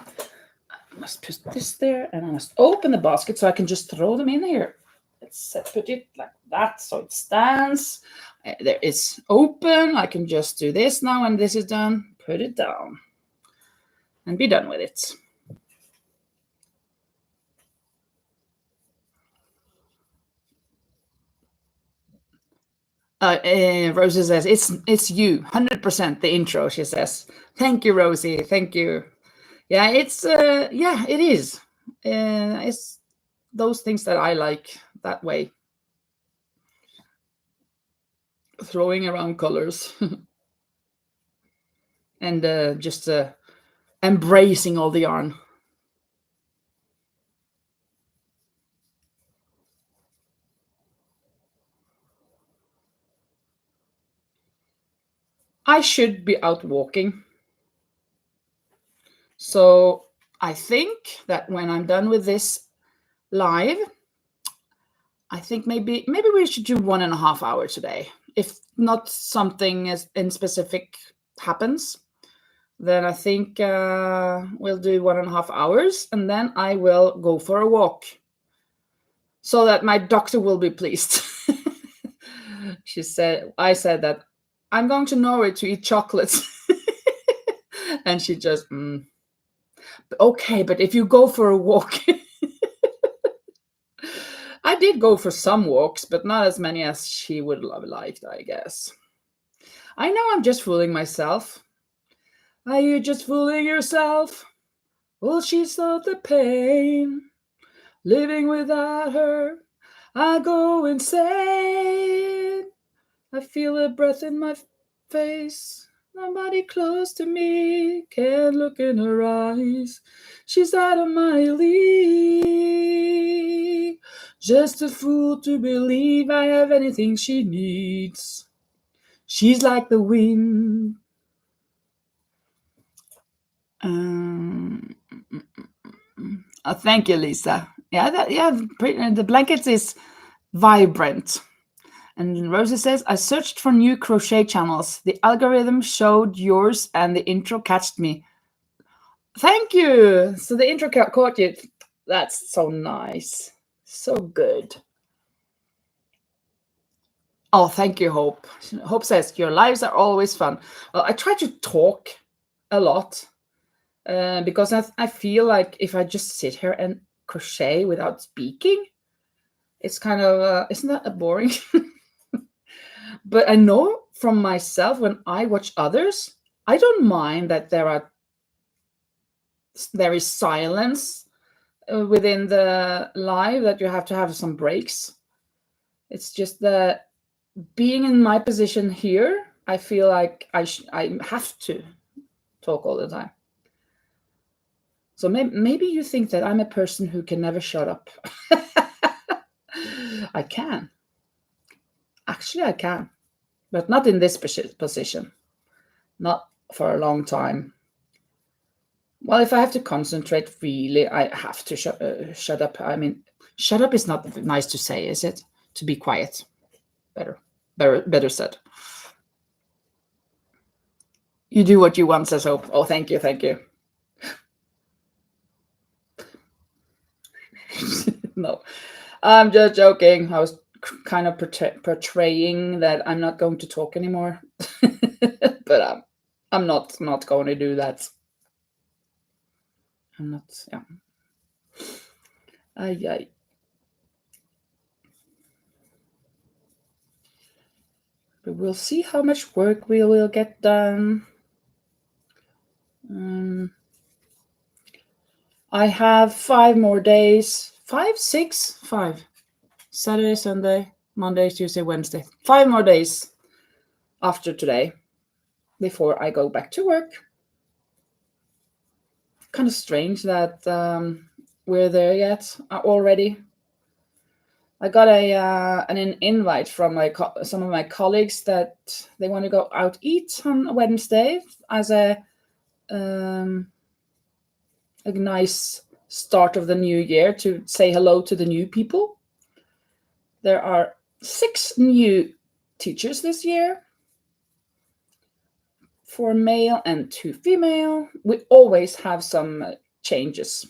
I must put this there, and I must open the basket so I can just throw them in here. Let's put it like that so it stands. There it's open. I can just do this now, and this is done. Put it down and be done with it. Rosie says, it's you, 100% the intro, she says. Thank you, Rosie. Thank you. Yeah, it is. It's those things that I like that way. Throwing around colors. And just embracing all the yarn. I should be out walking. So I think that when I'm done with this live, I think maybe we should do 1.5 hours today. If not something in specific happens, then I think we'll do 1.5 hours, and then I will go for a walk so that my doctor will be pleased. I said that I'm going to Norway to eat chocolates. And she just, okay, but if you go for a walk, I did go for some walks, but not as many as she would have liked, I guess. I know I'm just fooling myself. Are you just fooling yourself? Well, she's not the pain. Living without her, I go insane. I feel her breath in my face. Nobody close to me, can't look in her eyes. She's out of my league. Just a fool to believe I have anything she needs. She's like the wind. Oh, thank you, Lisa. Yeah, the blankets is vibrant. And Rosie says, I searched for new crochet channels. The algorithm showed yours and the intro catched me. Thank you. So the intro caught you. That's so nice. So good. Oh, thank you, Hope. Hope says, your lives are always fun. Well, I try to talk a lot because I feel like if I just sit here and crochet without speaking, it's kind of, isn't that boring? But I know from myself when I watch others, I don't mind that there is silence within the live, that you have to have some breaks. It's just that being in my position here, I feel like I have to talk all the time. So maybe you think that I'm a person who can never shut up. I can. Actually, I can. But not in this position. Not for a long time. Well, if I have to concentrate, really, I have to shut up. I mean, shut up is not nice to say, is it? To be quiet. Better said. You do what you want, says Hope. Oh, thank you. No, I'm just joking. I was kind of portraying that I'm not going to talk anymore. But I'm not going to do that. I'm not, yeah. Ay. But we'll see how much work we will get done. I have 5 more days. 5, 6, 5. Saturday, Sunday, Monday, Tuesday, Wednesday. 5 more days after today before I go back to work. Kind of strange that we're there yet already. I got an invite from some of my colleagues that they want to go out eat on Wednesday as a nice start of the new year, to say hello to the new people. There are 6 new teachers this year, 4 male and 2 female. We always have some changes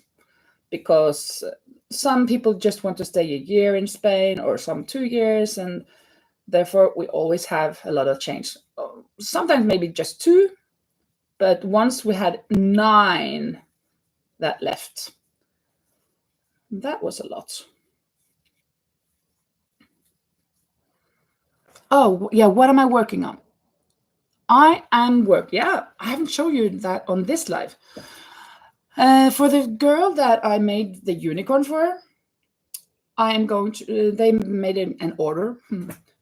because some people just want to stay a year in Spain, or some 2 years, and therefore we always have a lot of change. Sometimes maybe just 2, but once we had 9 that left. That was a lot. Oh, yeah, what am I working on? I haven't shown you that on this live. For the girl that I made the unicorn for, I am going to, they made an order.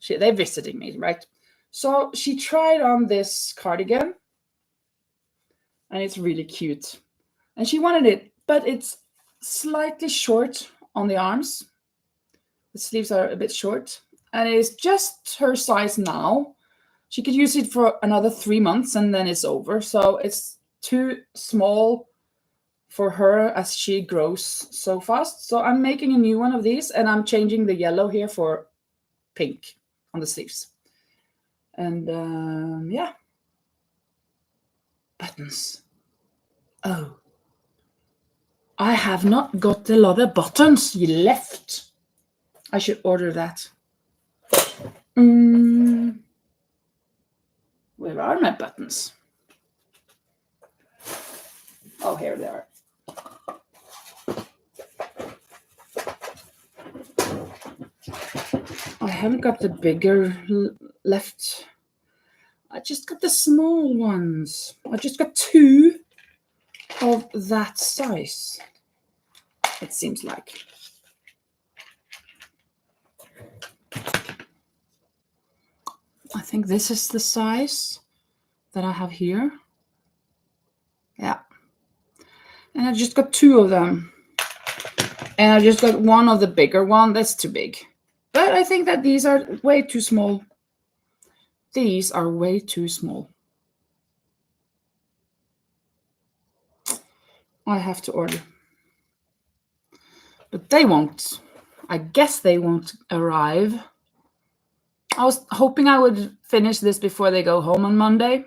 They're visiting me, right? So she tried on this cardigan, and it's really cute. And she wanted it, but it's slightly short on the arms. The sleeves are a bit short, and it's just her size now. She could use it for another 3 months and then it's over. So it's too small for her as she grows so fast. So I'm making a new one of these, and I'm changing the yellow here for pink on the sleeves. And yeah. Buttons. Oh. I have not got a lot of buttons left. I should order that. Where are my buttons? here they are. I haven't got the bigger left. I just got the small ones. I just got 2 of that size, it seems like. I think this is the size that I have here. Yeah. And I just got 2 of them. And I just got 1 of the bigger one. That's too big. But I think that these are way too small. These are way too small. I have to order. But they won't. I guess they won't arrive. I was hoping I would finish this before they go home on Monday.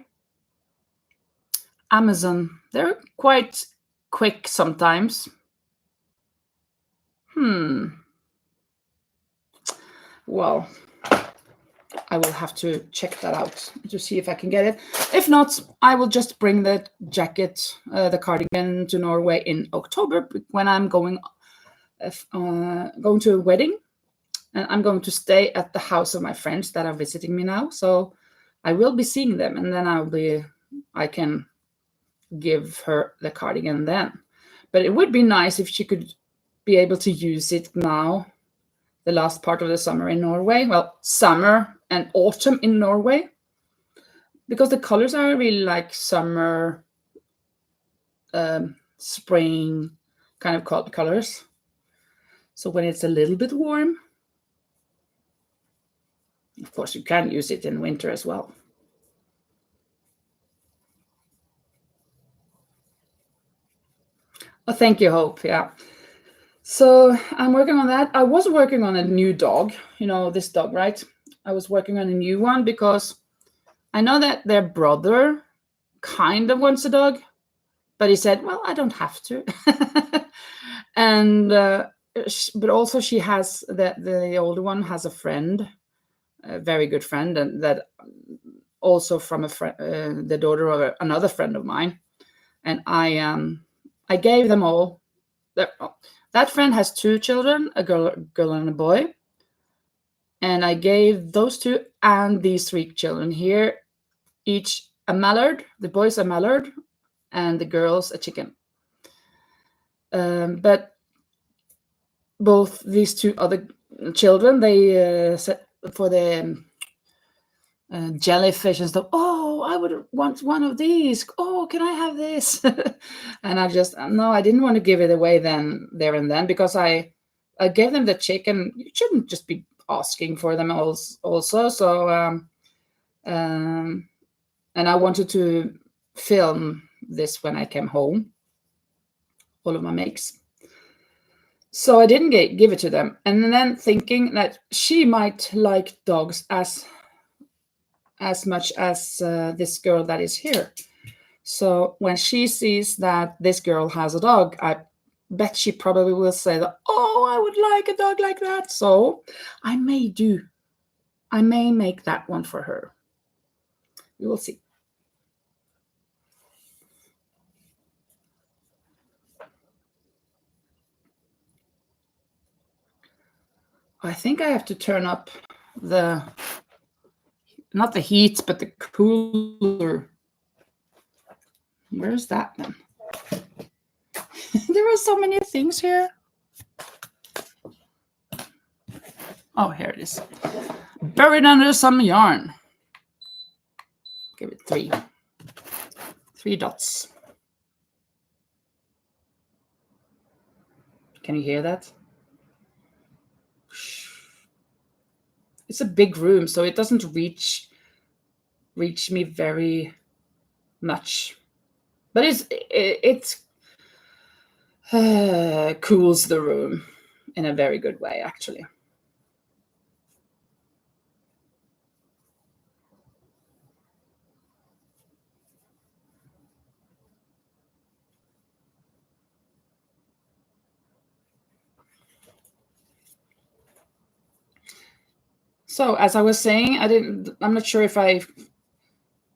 Amazon, they're quite quick sometimes. Well, I will have to check that out to see if I can get it. If not, I will just bring the jacket, the cardigan, to Norway in October when I'm going to a wedding. And I'm going to stay at the house of my friends that are visiting me now. So I will be seeing them, and then I can give her the cardigan then. But it would be nice if she could be able to use it now, the last part of the summer in Norway. Well, summer and autumn in Norway, because the colors are really like summer, spring kind of colors. So when it's a little bit warm, of course, you can use it in winter as well. Oh, thank you, Hope. Yeah. So I'm working on that. I was working on a new dog, this dog, right? I was working on a new one because I know that their brother kind of wants a dog, but he said, well, I don't have to. And, but also she has, the older one has a friend, a very good friend, and that also from a friend, the daughter of another friend of mine. And I gave them all. That friend has 2 children, a girl and a boy. And I gave those 2 and these 3 children here, each a mallard. The boys a mallard, and the girls a chicken. But both these 2 other children, they said for the jellyfish and stuff, oh, I would want one of these. Oh, can I have this? And I didn't want to give it away there and then, because I gave them the chicken. You shouldn't just be asking for them also. So, and I wanted to film this when I came home, all of my makes. So I didn't give it to them. And then thinking that she might like dogs as much as this girl that is here. So when she sees that this girl has a dog, I bet she probably will say that, oh, I would like a dog like that. So I may make that one for her. We will see. I think I have to turn up not the heat, but the cooler. Where's that then? There are so many things here. Oh, here it is. Buried under some yarn. Give it 3. 3 dots. Can you hear that? It's a big room, so it doesn't reach me very much. But it cools the room in a very good way, actually. So as I was saying, I'm not sure if I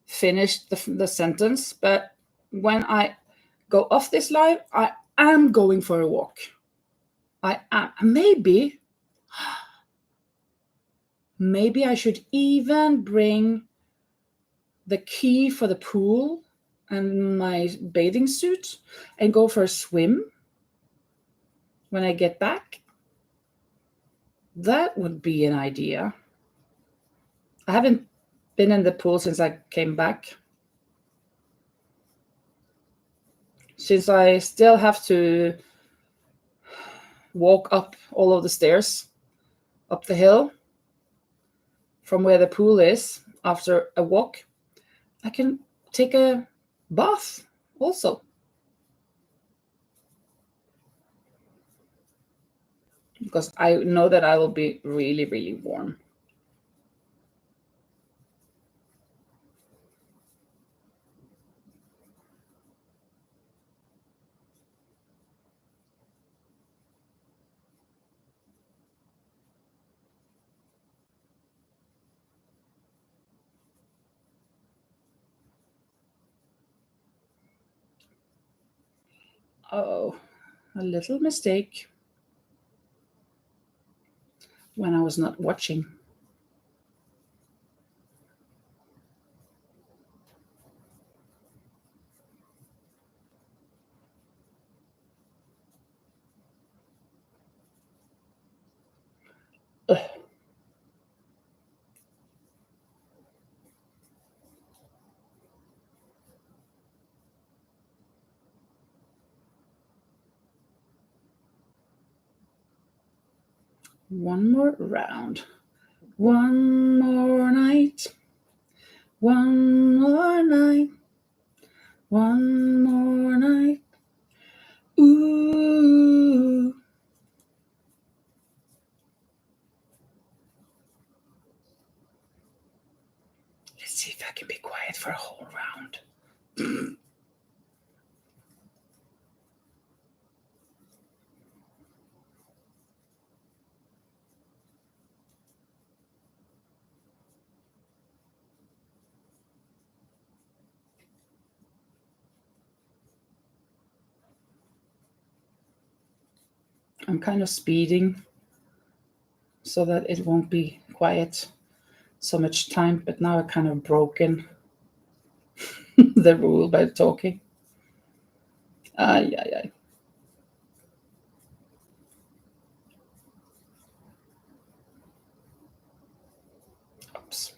finished the sentence, but when I go off this live, I am going for a walk. I am. Maybe I should even bring the key for the pool and my bathing suit and go for a swim when I get back. That would be an idea. I haven't been in the pool since I came back. Since I still have to walk up all of the stairs, up the hill from where the pool is after a walk, I can take a bath also. Because I know that I will be really, really warm. Oh, a little mistake when I was not watching. Ugh. One more round. One more night. One more night. One more night. Ooh. Let's see if I can be quiet for a whole round. I'm kind of speeding so that it won't be quiet so much time, but now I've kind of broken the rule by talking. Ay, ay, ay. Oops.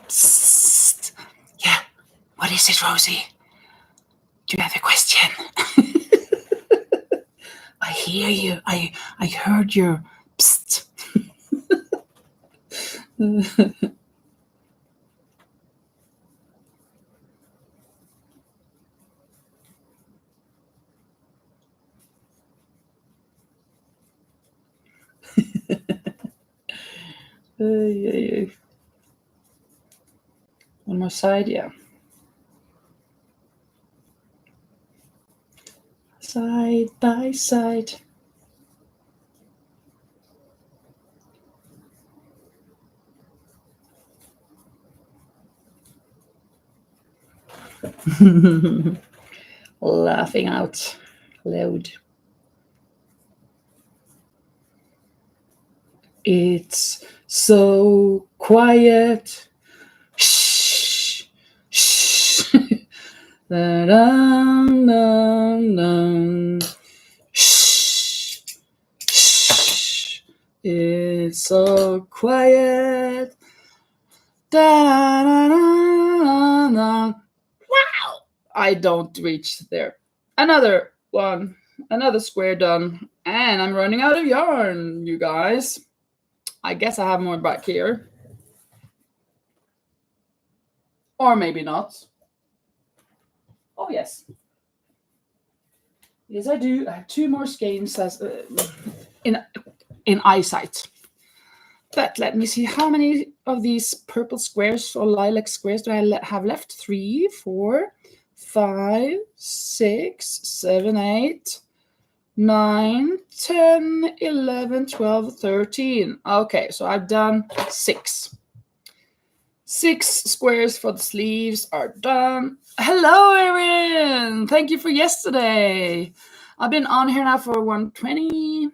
Psst. Yeah. What is it, Rosie? Do you have a question? I hear you. I heard your psst. One more side, yeah. Side by side. Laughing out loud. It's so quiet. Shh. Shh. Da-dum-dum-dum. Shh. Shh. It's so quiet. Da-da-da-da-da. Wow! I don't reach there. Another one. Another square done. And I'm running out of yarn, you guys. I guess I have more back here. Or maybe not. Oh, yes. Yes, I do. I have two more skeins in eyesight. But let me see, how many of these purple squares or lilac squares do I have left? 3, 4, 5, 6, 7, 8. 9, 10, 11, 12, 13. Okay, so I've done 6. 6 squares for the sleeves are done. Hello, Erin! Thank you for yesterday. I've been on here now for 120.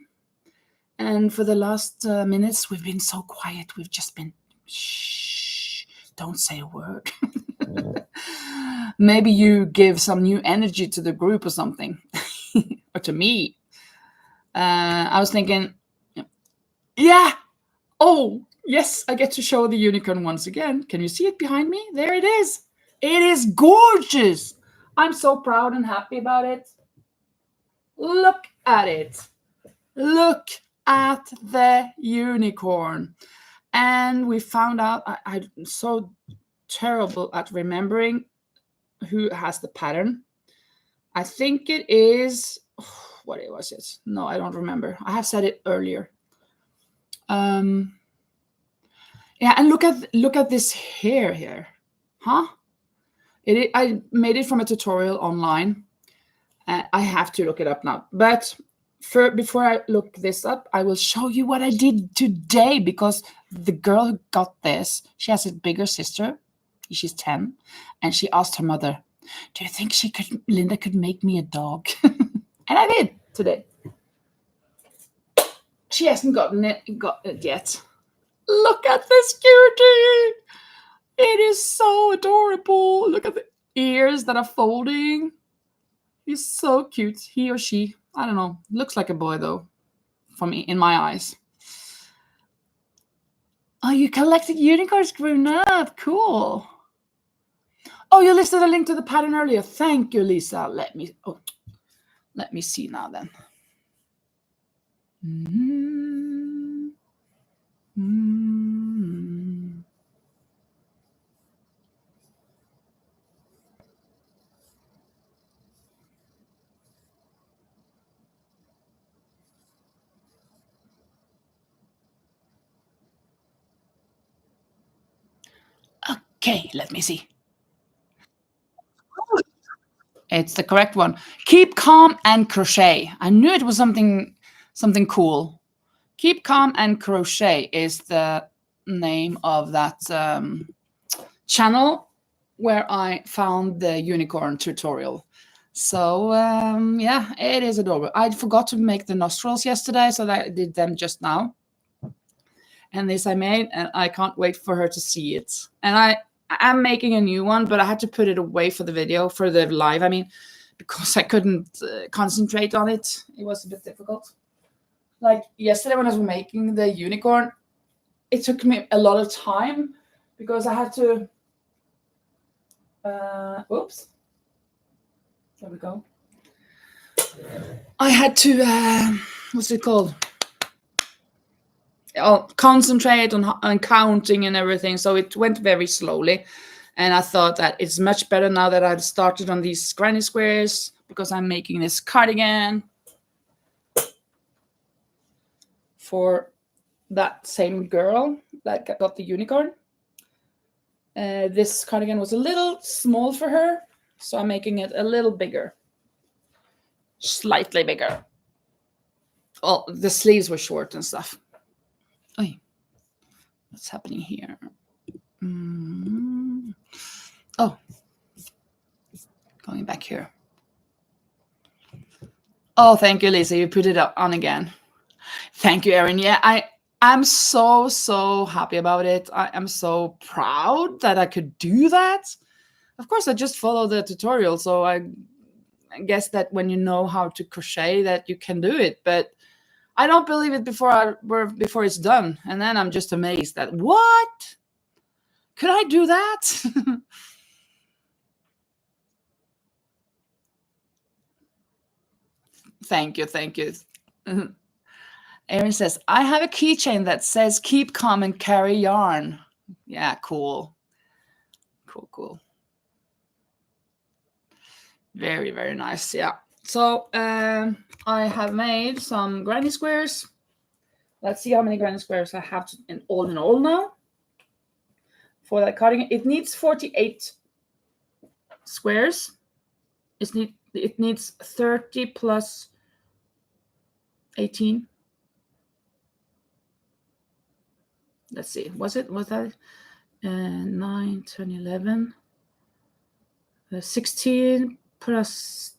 And for the last minutes, we've been so quiet. We've just been, shh, don't say a word. Maybe you give some new energy to the group or something, or to me. I was thinking, yeah. Oh, yes, I get to show the unicorn once again. Can you see it behind me? There it is. It is gorgeous. I'm so proud and happy about it. Look at it. Look at the unicorn. And we found out, I'm so terrible at remembering who has the pattern. I think it is, what was it? No, I don't remember. I have said it earlier. Yeah, and look at this hair here, huh? I made it from a tutorial online. I have to look it up now, but before I look this up, I will show you what I did today, because the girl who got this, she has a bigger sister. She's 10, and she asked her mother, "Do you think Linda could make me a dog?" And I did today. She hasn't got it yet. Look at this cutie! It is so adorable. Look at the ears that are folding. He's so cute. He or she. I don't know. Looks like a boy, though, for me, in my eyes. Oh, you collected unicorns grown up. Cool. Oh, you listed a link to the pattern earlier. Thank you, Lisa. Let me see now then. Okay, let me see. It's the correct one. Keep calm and crochet. I knew it was something cool. Keep calm and crochet is the name of that channel where I found the unicorn tutorial. So yeah, it is adorable. I forgot to make the nostrils yesterday, so I did them just now. And this I made, and I can't wait for her to see it. And I'm making a new one, but I had to put it away for the video, for the live, I mean, because I couldn't concentrate on it. It was a bit difficult. Like yesterday when I was making the unicorn, it took me a lot of time because I had to, oops, there we go. I had to, what's it called? I'll concentrate on counting and everything, so it went very slowly. And I thought that it's much better now that I've started on these granny squares, because I'm making this cardigan for that same girl that got the unicorn. This cardigan was a little small for her, so I'm making it a little bigger, slightly bigger. Well, the sleeves were short and stuff. Oy. What's happening here? Oh, going back here. Oh, thank you, Lisa. You put it up on again. Thank you, Erin. Yeah, I'm so happy about it. I am so proud that I could do that. Of course, I just followed the tutorial, so I guess that when you know how to crochet, that you can do it. But I don't believe it before it's done, and then I'm just amazed that what? Could I do that? Thank you. Erin says, I have a keychain that says keep calm and carry yarn. Yeah, cool. Cool. Very, very nice. Yeah. So I have made some granny squares. Let's see how many granny squares I have in all now. For that cardigan, it needs 48 squares. It needs 30 plus 18. Let's see. Was that 9, 10, 11? 16 plus.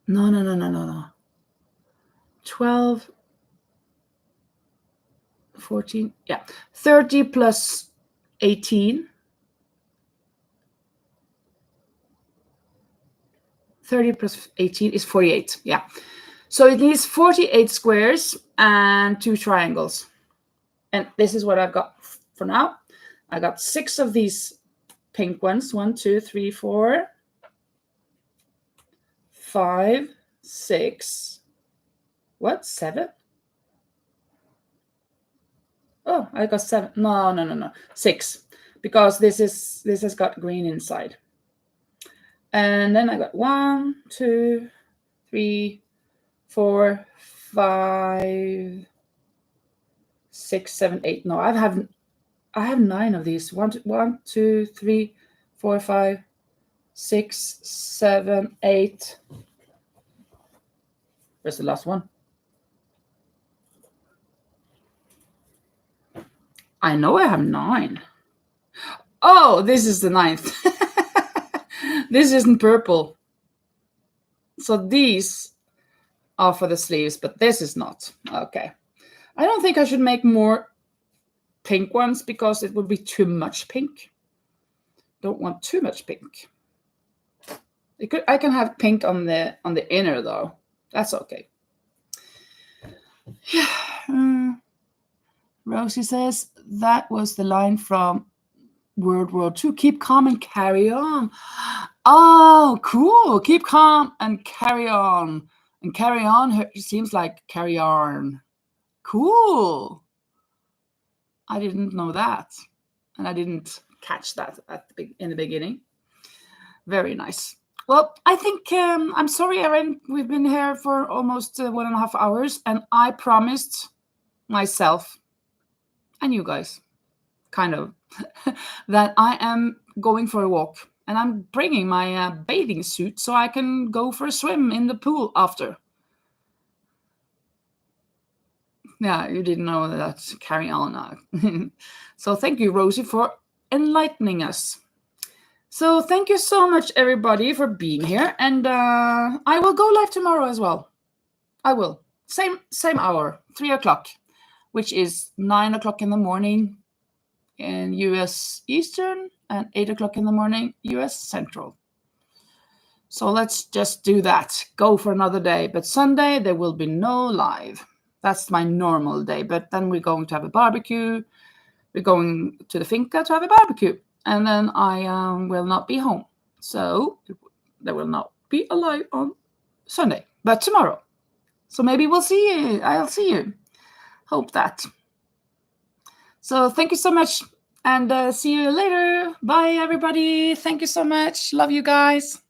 No. 12, 14. Yeah. 30 plus 18. 30 plus 18 is 48. Yeah. So it needs 48 squares and 2 triangles. And this is what I've got for now. I got 6 of these pink ones. 1, 2, 3, 4, 5, 6. What? 7? Oh, I got 7. No. 6. Because this has got green inside. And then I got 1, 2, 3, 4, 5, 6, 7, 8. No, I have 9 of these. 1, 2, 3, 4, 5, 6, 7, 8. Where's the last one? I know I have 9. Oh, this is the 9th. This isn't purple. So these are for the sleeves, but this is not. Okay. I don't think I should make more pink ones because it would be too much pink. Don't want too much pink. I can have pink on the inner though. That's okay. Yeah. Rosie says that was the line from World War II. Keep calm and carry on. Oh, cool. Keep calm and carry on. And carry on seems like carry on. Cool. I didn't know that. And I didn't catch that in the beginning. Very nice. Well, I think I'm sorry, Erin. We've been here for almost 1.5 hours, and I promised myself and you guys, kind of, that I am going for a walk, and I'm bringing my bathing suit so I can go for a swim in the pool after. Yeah, you didn't know that. Carry on now. So thank you, Rosie, for enlightening us. So thank you so much, everybody, for being here. And I will go live tomorrow as well. I will. Same hour, 3 o'clock, which is 9 o'clock in the morning in US Eastern and 8 o'clock in the morning US Central. So let's just do that. Go for another day. But Sunday, there will be no live. That's my normal day. But then we're going to have a barbecue. We're going to the finca to have a barbecue. And then I will not be home. So there will not be a live on Sunday, but tomorrow. So maybe we'll see you. I'll see you. Hope that. So thank you so much. And see you later. Bye, everybody. Thank you so much. Love you guys.